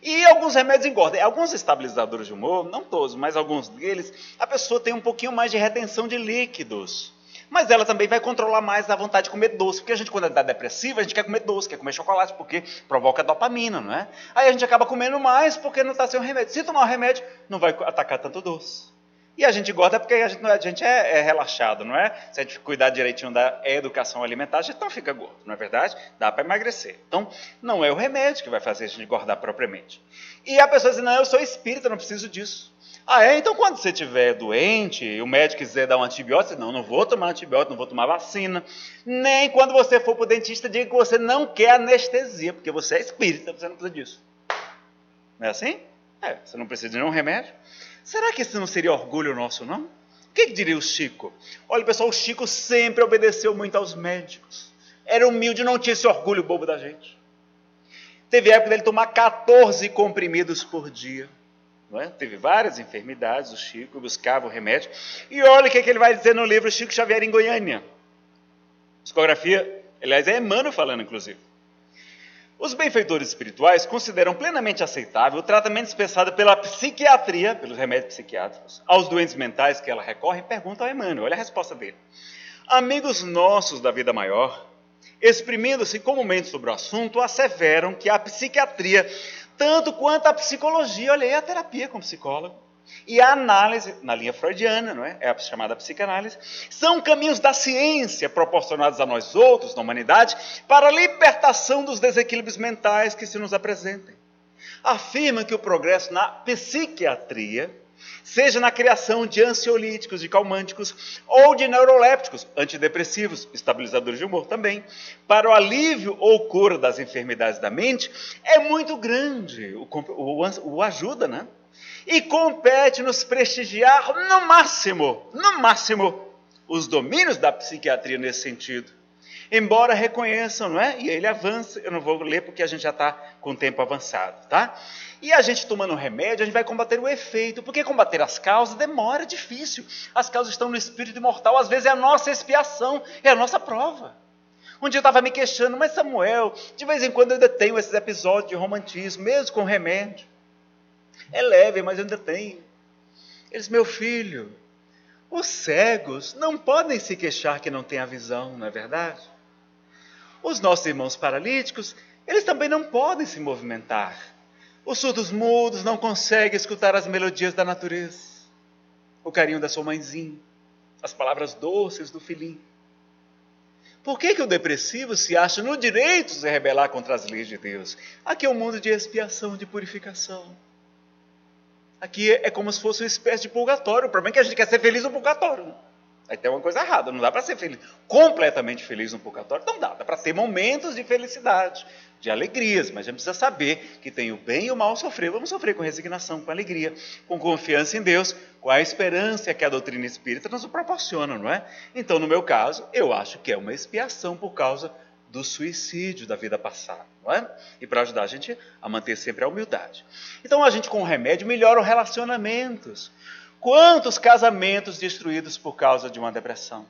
E alguns remédios engordam. Alguns estabilizadores de humor, não todos, mas alguns deles, a pessoa tem um pouquinho mais de retenção de líquidos. Mas ela também vai controlar mais a vontade de comer doce. Porque a gente, quando está depressiva, a gente quer comer doce, quer comer chocolate, porque provoca dopamina, não é? Aí a gente acaba comendo mais porque não está sem o remédio. Se tomar o remédio, não vai atacar tanto doce. E a gente engorda porque a gente é relaxado, não é? Se a gente cuidar direitinho da educação alimentar, a gente não fica gordo, não é verdade? Dá para emagrecer. Então, não é o remédio que vai fazer a gente engordar propriamente. E a pessoa diz, não, eu sou espírita, não preciso disso. Então quando você estiver doente e o médico quiser dar um antibiótico, não vou tomar antibiótico, não vou tomar vacina. Nem quando você for para o dentista, diga que você não quer anestesia, porque você é espírita, você não precisa disso. Não é assim? Você não precisa de nenhum remédio. Será que isso não seria orgulho nosso, não? O que diria o Chico? Olha, pessoal, o Chico sempre obedeceu muito aos médicos. Era humilde, não tinha esse orgulho bobo da gente. Teve época dele tomar 14 comprimidos por dia. Não é? Teve várias enfermidades, o Chico buscava o remédio. E olha o que ele vai dizer no livro Chico Xavier em Goiânia. Psicografia, aliás, é Emmanuel falando, inclusive. Os benfeitores espirituais consideram plenamente aceitável o tratamento dispensado pela psiquiatria, pelos remédios psiquiátricos, aos doentes mentais que ela recorre, e pergunta ao Emmanuel, olha a resposta dele. Amigos nossos da vida maior, exprimindo-se comumente sobre o assunto, asseveram que a psiquiatria, tanto quanto a psicologia, olha aí a terapia com psicólogo, e a análise, na linha freudiana, não é? É a chamada psicanálise, são caminhos da ciência proporcionados a nós outros, na humanidade, para a libertação dos desequilíbrios mentais que se nos apresentem. Afirma que o progresso na psiquiatria, seja na criação de ansiolíticos, de calmânticos, ou de neurolépticos, antidepressivos, estabilizadores de humor também, para o alívio ou cura das enfermidades da mente, é muito grande, o ajuda, né? E compete-nos prestigiar no máximo, os domínios da psiquiatria nesse sentido. Embora reconheçam, não é? E ele avança, eu não vou ler porque a gente já está com o tempo avançado, tá? E a gente tomando remédio, a gente vai combater o efeito, porque combater as causas demora, é difícil. As causas estão no espírito imortal, às vezes é a nossa expiação, é a nossa prova. Um dia eu estava me questionando, mas Samuel, de vez em quando eu ainda tenho esses episódios de romantismo, mesmo com remédio. É leve, mas eu ainda tenho. Eles, meu filho, os cegos não podem se queixar que não têm a visão, não é verdade? Os nossos irmãos paralíticos, eles também não podem se movimentar. Os surdos mudos não conseguem escutar as melodias da natureza, o carinho da sua mãezinha, as palavras doces do filhinho. Por que o depressivo se acha no direito de se rebelar contra as leis de Deus? Aqui é um mundo de expiação, de purificação. Aqui é como se fosse uma espécie de purgatório. O problema é que a gente quer ser feliz no purgatório. Aí tem uma coisa errada, não dá para ser feliz, completamente feliz no purgatório. Não dá para ter momentos de felicidade, de alegrias, mas a gente precisa saber que tem o bem e o mal sofrer. Vamos sofrer com resignação, com alegria, com confiança em Deus, com a esperança que a doutrina espírita nos proporciona, não é? Então, no meu caso, eu acho que é uma expiação por causa do suicídio da vida passada, não é? E para ajudar a gente a manter sempre a humildade. Então a gente com o remédio melhora os relacionamentos. Quantos casamentos destruídos por causa de uma depressão?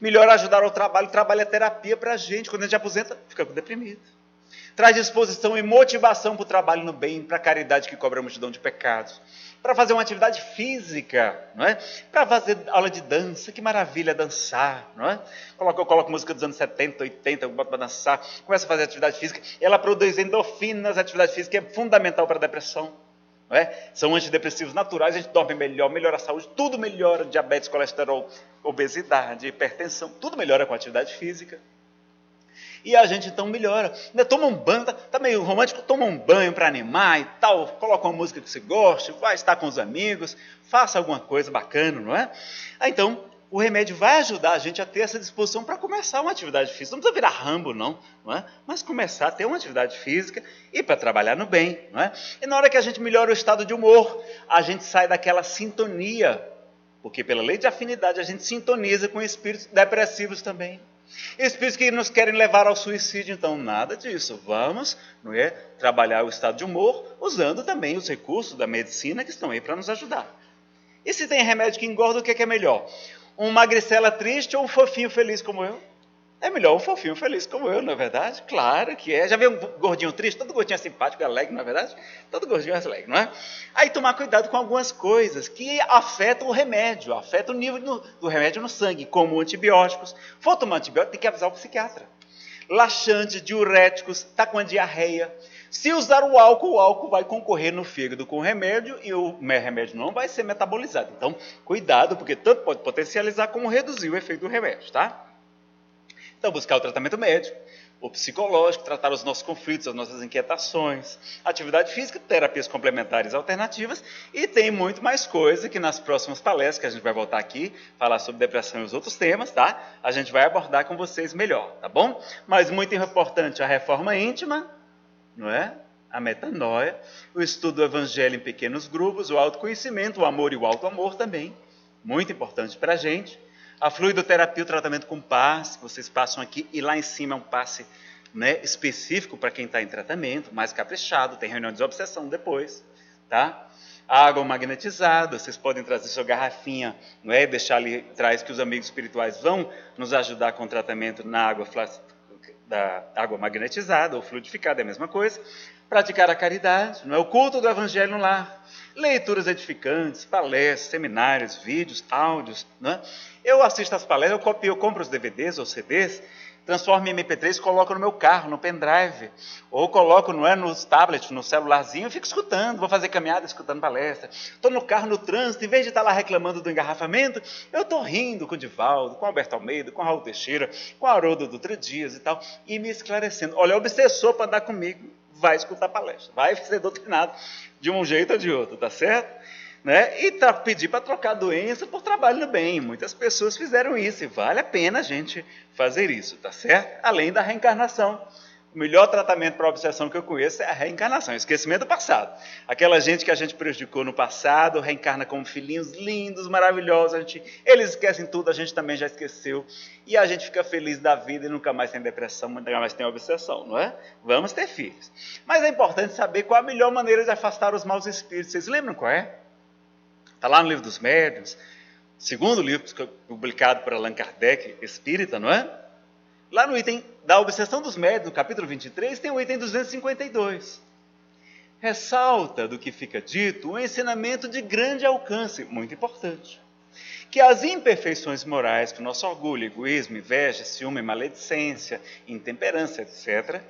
Melhora ajudar ao trabalho, o trabalho é terapia para a gente. Quando a gente aposenta, fica deprimido. Traz disposição e motivação para o trabalho no bem, para a caridade que cobra a multidão de pecados. Para fazer uma atividade física, não é? Para fazer aula de dança, que maravilha dançar, não é? Eu coloco música dos anos 70, 80, eu boto para dançar, começo a fazer atividade física, ela produz endorfinas, atividade física é fundamental para a depressão, não é? São antidepressivos naturais, a gente dorme melhor, melhora a saúde, tudo melhora, diabetes, colesterol, obesidade, hipertensão, tudo melhora com a atividade física. E a gente então melhora. Toma um banho, tá meio romântico, toma um banho para animar e tal, coloca uma música que você goste, vai estar com os amigos, faça alguma coisa bacana, não é? Então, o remédio vai ajudar a gente a ter essa disposição para começar uma atividade física. Não precisa virar Rambo, não é? Mas começar a ter uma atividade física e para trabalhar no bem, não é? E na hora que a gente melhora o estado de humor, a gente sai daquela sintonia, porque pela lei de afinidade a gente sintoniza com espíritos depressivos também. Espíritos que nos querem levar ao suicídio, então nada disso. Vamos, não é, trabalhar o estado de humor usando também os recursos da medicina que estão aí para nos ajudar. E se tem remédio que engorda, o que é melhor? Um magricela triste ou um fofinho feliz como eu? É melhor um fofinho feliz como eu, não é verdade? Claro que é. Já viu um gordinho triste? Todo gordinho é simpático, é alegre, não é verdade? Todo gordinho é alegre, não é? Aí tomar cuidado com algumas coisas que afetam o remédio, afetam o nível do remédio no sangue, como antibióticos. For tomar antibiótico, tem que avisar o psiquiatra. Laxantes, diuréticos, está com a diarreia. Se usar o álcool vai concorrer no fígado com o remédio e o remédio não vai ser metabolizado. Então, cuidado, porque tanto pode potencializar como reduzir o efeito do remédio, tá? Então, buscar o tratamento médico, o psicológico, tratar os nossos conflitos, as nossas inquietações, atividade física, terapias complementares alternativas e tem muito mais coisa que nas próximas palestras, que a gente vai voltar aqui, falar sobre depressão e os outros temas, tá? A gente vai abordar com vocês melhor, tá bom? Mas muito importante a reforma íntima, não é? A metanoia, o estudo do evangelho em pequenos grupos, o autoconhecimento, o amor e o auto-amor também, muito importante para a gente. A fluidoterapia, o tratamento com passe, que vocês passam aqui, e lá em cima é um passe, né, específico para quem está em tratamento, mais caprichado, tem reunião de desobsessão depois, tá? A água magnetizada, vocês podem trazer sua garrafinha, não é? Deixar ali atrás que os amigos espirituais vão nos ajudar com o tratamento na água da água magnetizada ou fluidificada, é a mesma coisa. Praticar a caridade, não é? O culto do evangelho no lar. Leituras edificantes, palestras, seminários, vídeos, áudios, não é? Eu assisto as palestras, eu copio, eu compro os DVDs ou CDs, transformo em MP3 e coloco no meu carro, no pendrive, ou coloco, não é, nos tablets, no celularzinho, e fico escutando, vou fazer caminhada escutando palestra. Estou no carro, no trânsito, em vez de estar lá reclamando do engarrafamento, eu estou rindo com o Divaldo, com o Alberto Almeida, com o Raul Teixeira, com a Haroldo Dutra Dias e tal, e me esclarecendo. Olha, é obsessor para andar comigo, vai escutar palestra, vai ser doutrinado de um jeito ou de outro, tá certo? Né? E pedir para trocar doença por trabalho no bem. Muitas pessoas fizeram isso e vale a pena a gente fazer isso, tá certo? Além da reencarnação. O melhor tratamento para a obsessão que eu conheço é a reencarnação, esquecimento do passado. Aquela gente que a gente prejudicou no passado, reencarna como filhinhos lindos, maravilhosos, eles esquecem tudo, a gente também já esqueceu, e a gente fica feliz da vida e nunca mais tem depressão, nunca mais tem obsessão, não é? Vamos ter filhos. Mas é importante saber qual a melhor maneira de afastar os maus espíritos. Vocês lembram qual é? Está lá no Livro dos Médiuns, segundo livro publicado por Allan Kardec, Espírita, não é? Lá no item da obsessão dos médiuns, no capítulo 23, tem o item 252. Ressalta do que fica dito um ensinamento de grande alcance, muito importante. Que as imperfeições morais, que o nosso orgulho, egoísmo, inveja, ciúme, maledicência, intemperança, etc.,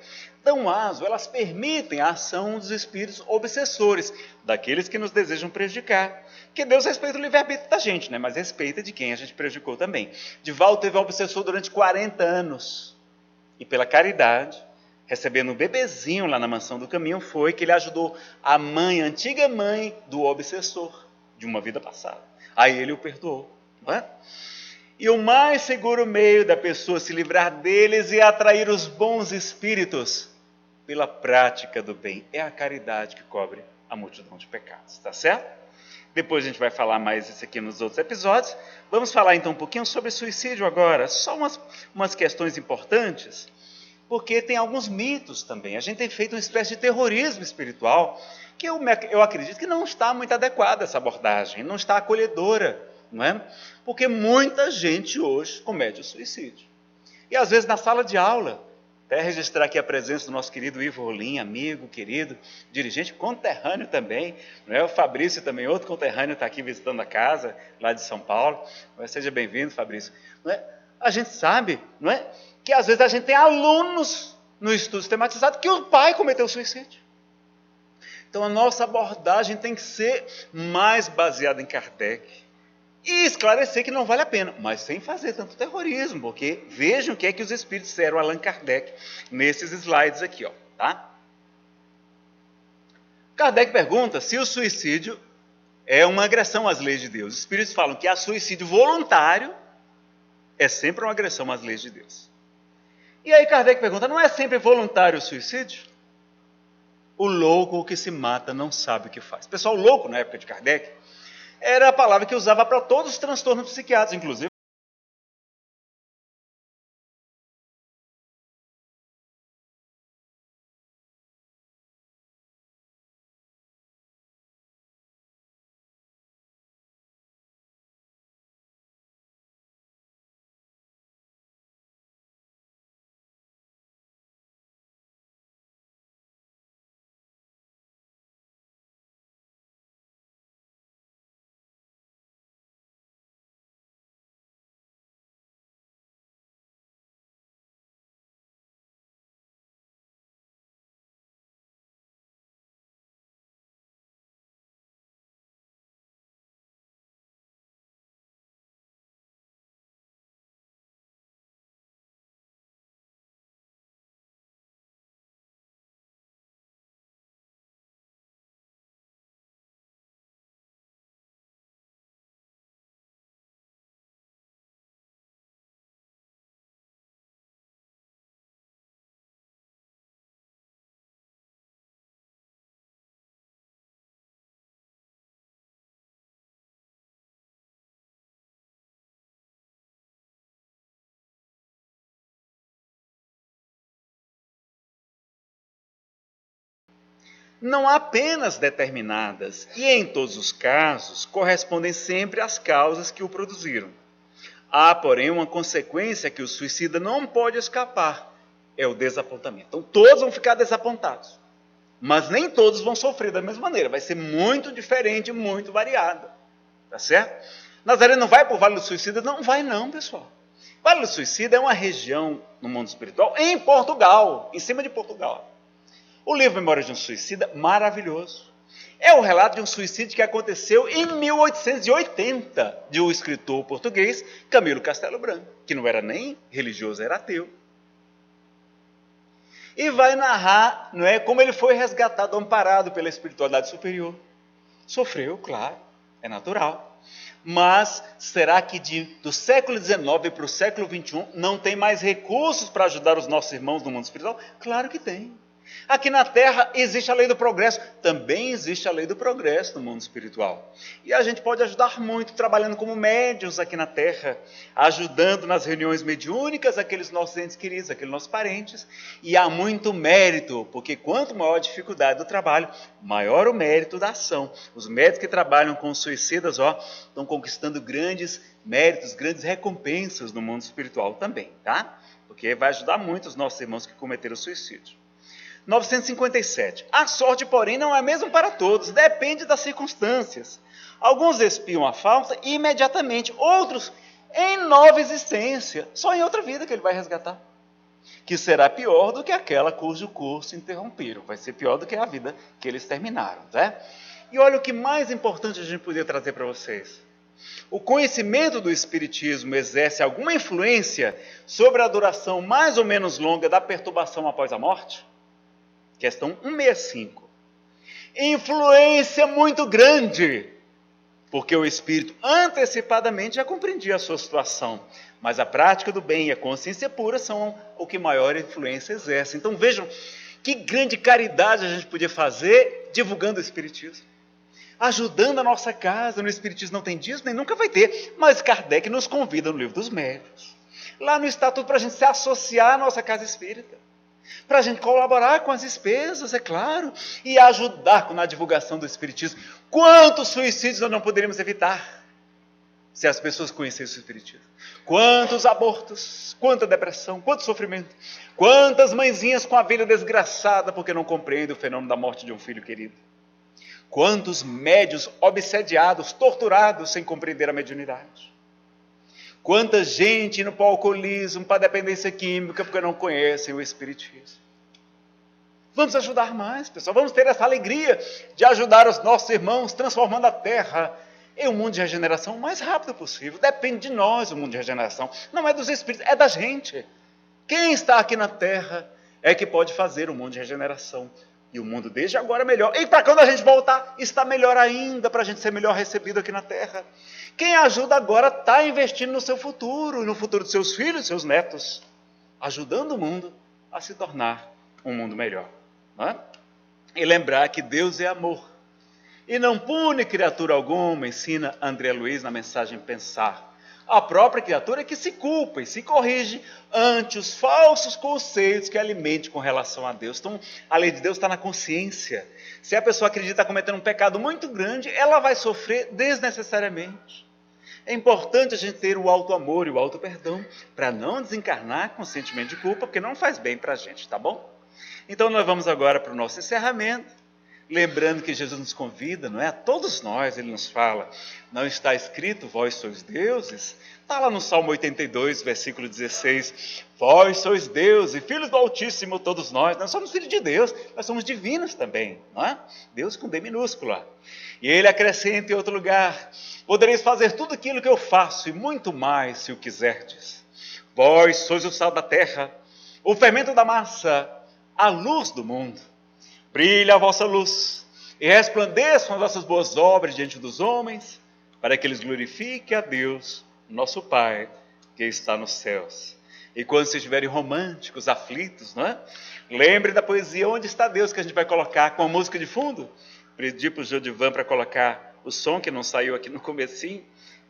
dão aso, elas permitem a ação dos espíritos obsessores, daqueles que nos desejam prejudicar. Porque Deus respeita o livre-arbítrio da gente, né? Mas respeita de quem a gente prejudicou também. Divaldo teve um obsessor durante 40 anos. E pela caridade, recebendo um bebezinho lá na Mansão do Caminho, foi que ele ajudou a mãe, a antiga mãe do obsessor, de uma vida passada. Aí ele o perdoou. Não é? E o mais seguro meio da pessoa se livrar deles e atrair os bons espíritos pela prática do bem. É a caridade que cobre a multidão de pecados, está certo? Depois a gente vai falar mais isso aqui nos outros episódios. Vamos falar então um pouquinho sobre suicídio agora. Só umas questões importantes, porque tem alguns mitos também. A gente tem feito uma espécie de terrorismo espiritual, que eu acredito que não está muito adequada essa abordagem, não está acolhedora, não é? Porque muita gente hoje comete o suicídio. E às vezes na sala de aula, até registrar aqui a presença do nosso querido Ivo Rolim, amigo, querido, dirigente, conterrâneo também, não é? O Fabrício também, outro conterrâneo, está aqui visitando a casa, lá de São Paulo. Seja bem-vindo, Fabrício. Não é? A gente sabe, não é? Que às vezes a gente tem alunos no estudo sistematizado que o pai cometeu suicídio. Então a nossa abordagem tem que ser mais baseada em Kardec, e esclarecer que não vale a pena, mas sem fazer tanto terrorismo, porque vejam o que é que os espíritos disseram a Allan Kardec nesses slides aqui, ó, tá? Kardec pergunta se o suicídio é uma agressão às leis de Deus. Os espíritos falam que a suicídio voluntário é sempre uma agressão às leis de Deus. E aí Kardec pergunta, não é sempre voluntário o suicídio? O louco que se mata não sabe o que faz. Pessoal, louco na época de Kardec era a palavra que usava para todos os transtornos psiquiátricos, inclusive não há penas determinadas e, em todos os casos, correspondem sempre às causas que o produziram. Há, porém, uma consequência que o suicida não pode escapar, é o desapontamento. Então, todos vão ficar desapontados, mas nem todos vão sofrer da mesma maneira, vai ser muito diferente, muito variado, tá certo? Nazaré não vai para o Vale do Suicida? Não vai não, pessoal. O Vale do Suicida é uma região no mundo espiritual em Portugal, em cima de Portugal. O livro Memórias de um Suicida, maravilhoso. É o relato de um suicídio que aconteceu em 1880, de um escritor português, Camilo Castelo Branco, que não era nem religioso, era ateu. E vai narrar, não é, como ele foi resgatado, amparado pela espiritualidade superior. Sofreu, claro, é natural. Mas será que do século XIX para o século XXI não tem mais recursos para ajudar os nossos irmãos no mundo espiritual? Claro que tem. Aqui na Terra existe a lei do progresso, também existe a lei do progresso no mundo espiritual. E a gente pode ajudar muito trabalhando como médiuns aqui na Terra, ajudando nas reuniões mediúnicas aqueles nossos entes queridos, aqueles nossos parentes. E há muito mérito, porque quanto maior a dificuldade do trabalho, maior o mérito da ação. Os médicos que trabalham com suicidas, estão conquistando grandes méritos, grandes recompensas no mundo espiritual também, tá? Porque vai ajudar muito os nossos irmãos que cometeram suicídio. 957. A sorte, porém, não é a mesma para todos, depende das circunstâncias. Alguns espiam a falta imediatamente, outros em nova existência, só em outra vida que ele vai resgatar, que será pior do que aquela cujo curso interromperam, vai ser pior do que a vida que eles terminaram, tá? E olha o que mais importante a gente podia trazer para vocês. O conhecimento do Espiritismo exerce alguma influência sobre a duração mais ou menos longa da perturbação após a morte? Questão 165. Influência muito grande, porque o espírito antecipadamente já compreendia a sua situação, mas a prática do bem e a consciência pura são o que maior influência exerce. Então vejam que grande caridade a gente podia fazer divulgando o Espiritismo, ajudando a nossa casa. No Espiritismo não tem dízimo, nem nunca vai ter, mas Kardec nos convida no Livro dos Médiuns, lá no Estatuto, para a gente se associar à nossa casa espírita, para a gente colaborar com as despesas, é claro, e ajudar na divulgação do Espiritismo. Quantos suicídios nós não poderíamos evitar se as pessoas conhecessem o Espiritismo? Quantos abortos, quanta depressão, quanto sofrimento, quantas mãezinhas com a vida desgraçada porque não compreendem o fenômeno da morte de um filho querido. Quantos médios obsediados, torturados sem compreender a mediunidade. Quanta gente indo para o alcoolismo, para a dependência química, porque não conhecem o Espiritismo. Vamos ajudar mais, pessoal. Vamos ter essa alegria de ajudar os nossos irmãos, transformando a Terra em um mundo de regeneração o mais rápido possível. Depende de nós o mundo de regeneração. Não é dos Espíritos, é da gente. Quem está aqui na Terra é que pode fazer o mundo de regeneração. E o mundo desde agora é melhor. E para quando a gente voltar, está melhor ainda, para a gente ser melhor recebido aqui na Terra. Quem ajuda agora está investindo no seu futuro, e no futuro dos seus filhos, seus netos, ajudando o mundo a se tornar um mundo melhor. Não é? E lembrar que Deus é amor. E não pune criatura alguma, ensina André Luiz na mensagem Pensar. A própria criatura é que se culpa e se corrige ante os falsos conceitos que alimente com relação a Deus. Então, a lei de Deus está na consciência. Se a pessoa acredita estar cometendo um pecado muito grande, ela vai sofrer desnecessariamente. É importante a gente ter o auto-amor e o auto-perdão para não desencarnar com sentimento de culpa, porque não faz bem para a gente, tá bom? Então, nós vamos agora para o nosso encerramento. Lembrando que Jesus nos convida, não é? A todos nós, ele nos fala, não está escrito, vós sois deuses? Está lá no Salmo 82, versículo 16, vós sois deuses, filhos do Altíssimo, todos nós. Nós somos filhos de Deus, nós somos divinos também, não é? Deus com D minúscula. E ele acrescenta em outro lugar, podereis fazer tudo aquilo que eu faço e muito mais, se o quiserdes. Vós sois o sal da terra, o fermento da massa, a luz do mundo. Brilha a vossa luz e resplandeçam as vossas boas obras diante dos homens, para que eles glorifiquem a Deus, nosso Pai, que está nos céus. E quando vocês estiverem românticos, aflitos, não é? Lembre da poesia Onde Está Deus, que a gente vai colocar com a música de fundo. Pedi para o Jodivan para colocar o som, que não saiu aqui no comecinho.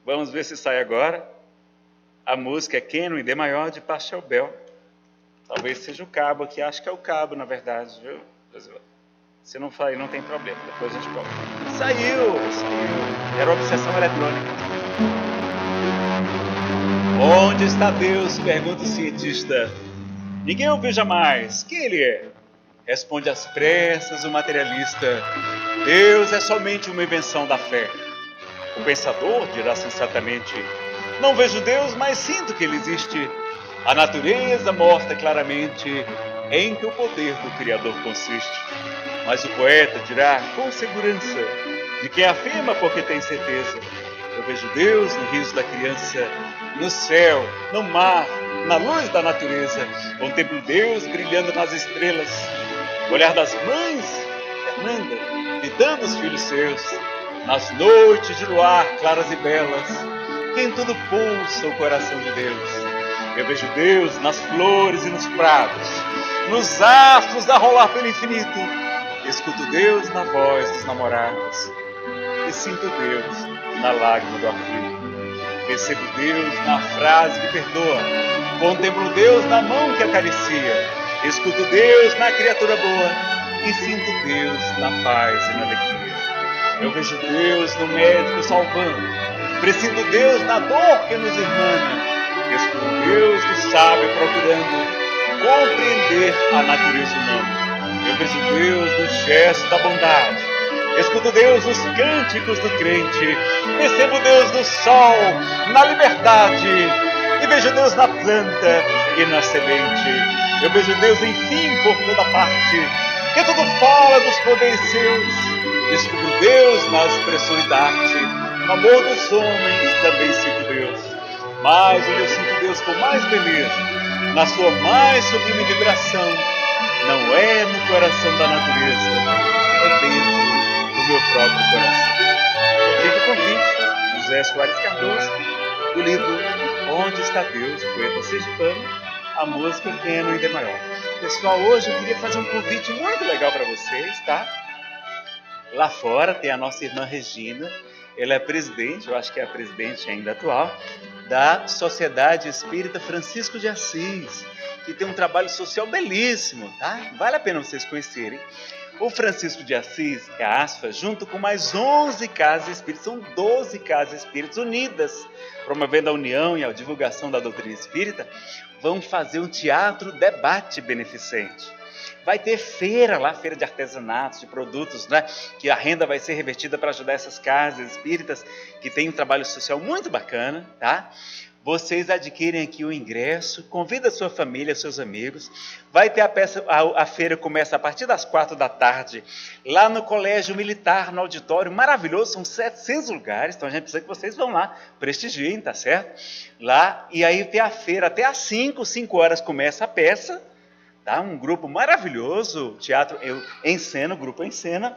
Vamos ver se sai agora. A música é Queno em D maior, de Pachelbel. Talvez seja o cabo aqui, acho que é o cabo, na verdade, viu? Se não sair, não tem problema, depois a gente coloca. Saiu. Era obsessão eletrônica. Onde está Deus? Pergunta o cientista. Ninguém ouviu jamais. Quem ele é? Responde às pressas o materialista. Deus é somente uma invenção da fé. O pensador dirá sensatamente: não vejo Deus, mas sinto que ele existe. A natureza mostra claramente em que o poder do Criador consiste. Mas o poeta dirá com segurança, de quem afirma porque tem certeza: eu vejo Deus no riso da criança, no céu, no mar, na luz da natureza. Contemplo Deus brilhando nas estrelas. O olhar das mães, Fernanda, fitando os filhos seus, nas noites de luar claras e belas, que em tudo pulsa o coração de Deus. Eu vejo Deus nas flores e nos prados, nos astros a rolar pelo infinito. Escuto Deus na voz dos namorados e sinto Deus na lágrima do aflito. Percebo Deus na frase que perdoa, contemplo Deus na mão que acaricia, escuto Deus na criatura boa e sinto Deus na paz e na alegria. Eu vejo Deus no médico salvando, presinto Deus na dor que nos irmana, escuto Deus no sábio procurando compreender a natureza humana. Eu vejo Deus no gesto da bondade, escuto Deus nos cânticos do crente, percebo Deus no sol, na liberdade, e vejo Deus na planta e na semente. Eu vejo Deus, enfim, por toda parte, que tudo fala dos poderes seus. Descubro Deus nas expressões da arte, no amor dos homens também sinto Deus. Mas onde eu sinto Deus com mais beleza, na sua mais sublime vibração, não é no coração da natureza, é dentro do meu próprio coração. Fica o convite, José Soares Cardoso, do livro Onde está Deus, poeta sergipano, a música Pequeno em Dé maior. Pessoal, hoje eu queria fazer um convite muito legal para vocês, tá? Lá fora tem a nossa irmã Regina, ela é presidente, eu acho que é a presidente ainda atual, da Sociedade Espírita Francisco de Assis, que tem um trabalho social belíssimo, tá? Vale a pena vocês conhecerem. O Francisco de Assis, que é a ASFA, junto com mais 11 casas espíritas, são 12 casas espíritas unidas, promovendo a união e a divulgação da doutrina espírita, vão fazer um teatro debate beneficente. Vai ter feira lá, feira de artesanatos, de produtos, né? Que a renda vai ser revertida para ajudar essas casas espíritas que têm um trabalho social muito bacana, tá? Vocês adquirem aqui o ingresso, convida a sua família, seus amigos. Vai ter a feira começa a partir das 4 da tarde, lá no Colégio Militar, no auditório maravilhoso, são 700 lugares, então a gente precisa que vocês vão lá, prestigiem, tá certo? Lá, e aí tem a feira até às 5 horas começa a peça, tá? Um grupo maravilhoso, teatro em cena, o grupo em cena,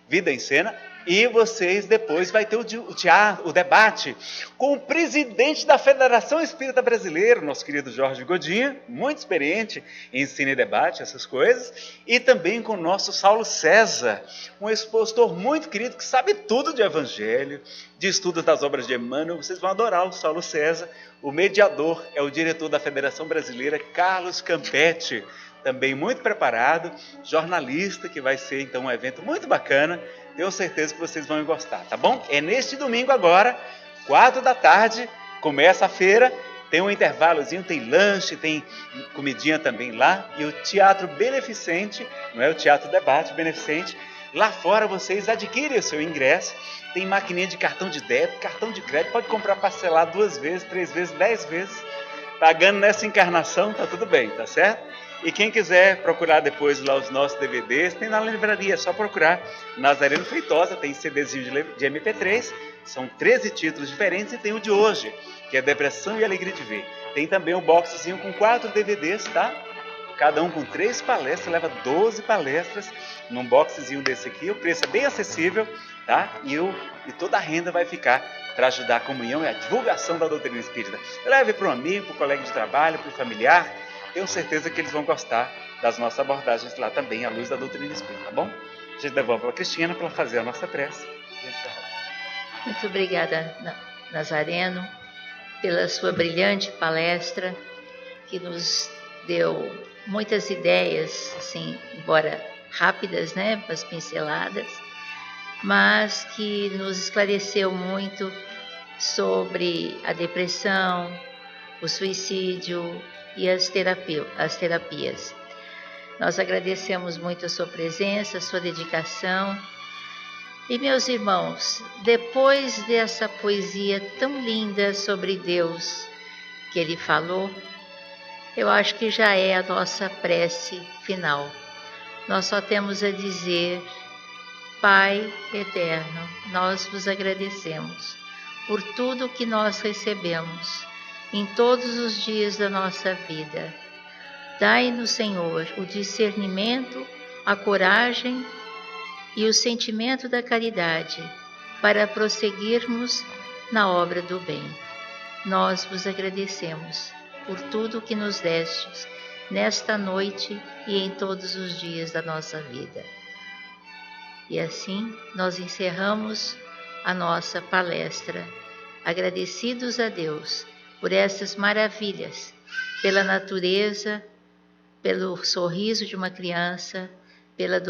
Vida em Cena, e vocês depois vai ter o debate com o presidente da Federação Espírita Brasileira, nosso querido Jorge Godinho, muito experiente em ensino e debate, essas coisas, e também com o nosso Saulo César, um expositor muito querido que sabe tudo de evangelho, de estudo das obras de Emmanuel. Vocês vão adorar o Saulo César. O mediador é o diretor da Federação Brasileira, Carlos Campetti, também muito preparado, jornalista, que vai ser então um evento muito bacana. Tenho certeza que vocês vão gostar, tá bom? É neste domingo agora, 4 da tarde, começa a feira, tem um intervalozinho, tem lanche, tem comidinha também lá, e o teatro beneficente, não é o teatro debate beneficente, lá fora vocês adquirem o seu ingresso, tem maquininha de cartão de débito, cartão de crédito, pode comprar parcelado 2 vezes, 3 vezes, 10 vezes, pagando nessa encarnação, tá tudo bem, tá certo? E quem quiser procurar depois lá os nossos DVDs, tem na livraria, é só procurar Nazareno Feitosa, tem CDzinho de MP3, são 13 títulos diferentes, e tem o de hoje, que é Depressão e Alegria de Ver. Tem também um boxzinho com 4 DVDs, tá? Cada um com 3 palestras, leva 12 palestras num boxzinho desse aqui, o preço é bem acessível, tá? E toda a renda vai ficar para ajudar a comunhão e a divulgação da doutrina espírita. Leve para um amigo, para um colega de trabalho, para um familiar. Tenho certeza que eles vão gostar das nossas abordagens lá também, à luz da doutrina espírita, tá bom? A gente devolve para a Cristina para fazer a nossa prece.
Muito obrigada, Nazareno, pela sua brilhante palestra, que nos deu muitas ideias, assim, embora rápidas, né, as pinceladas, mas que nos esclareceu muito sobre a depressão, o suicídio e as terapias. Nós agradecemos muito a sua presença, a sua dedicação. E, meus irmãos, depois dessa poesia tão linda sobre Deus que ele falou, eu acho que já é a nossa prece final. Nós só temos a dizer: Pai eterno, nós vos agradecemos por tudo que nós recebemos em todos os dias da nossa vida. Dai-nos, Senhor, o discernimento, a coragem e o sentimento da caridade para prosseguirmos na obra do bem. Nós vos agradecemos por tudo que nos destes nesta noite e em todos os dias da nossa vida. E assim nós encerramos a nossa palestra, agradecidos a Deus por essas maravilhas, pela natureza, pelo sorriso de uma criança, pela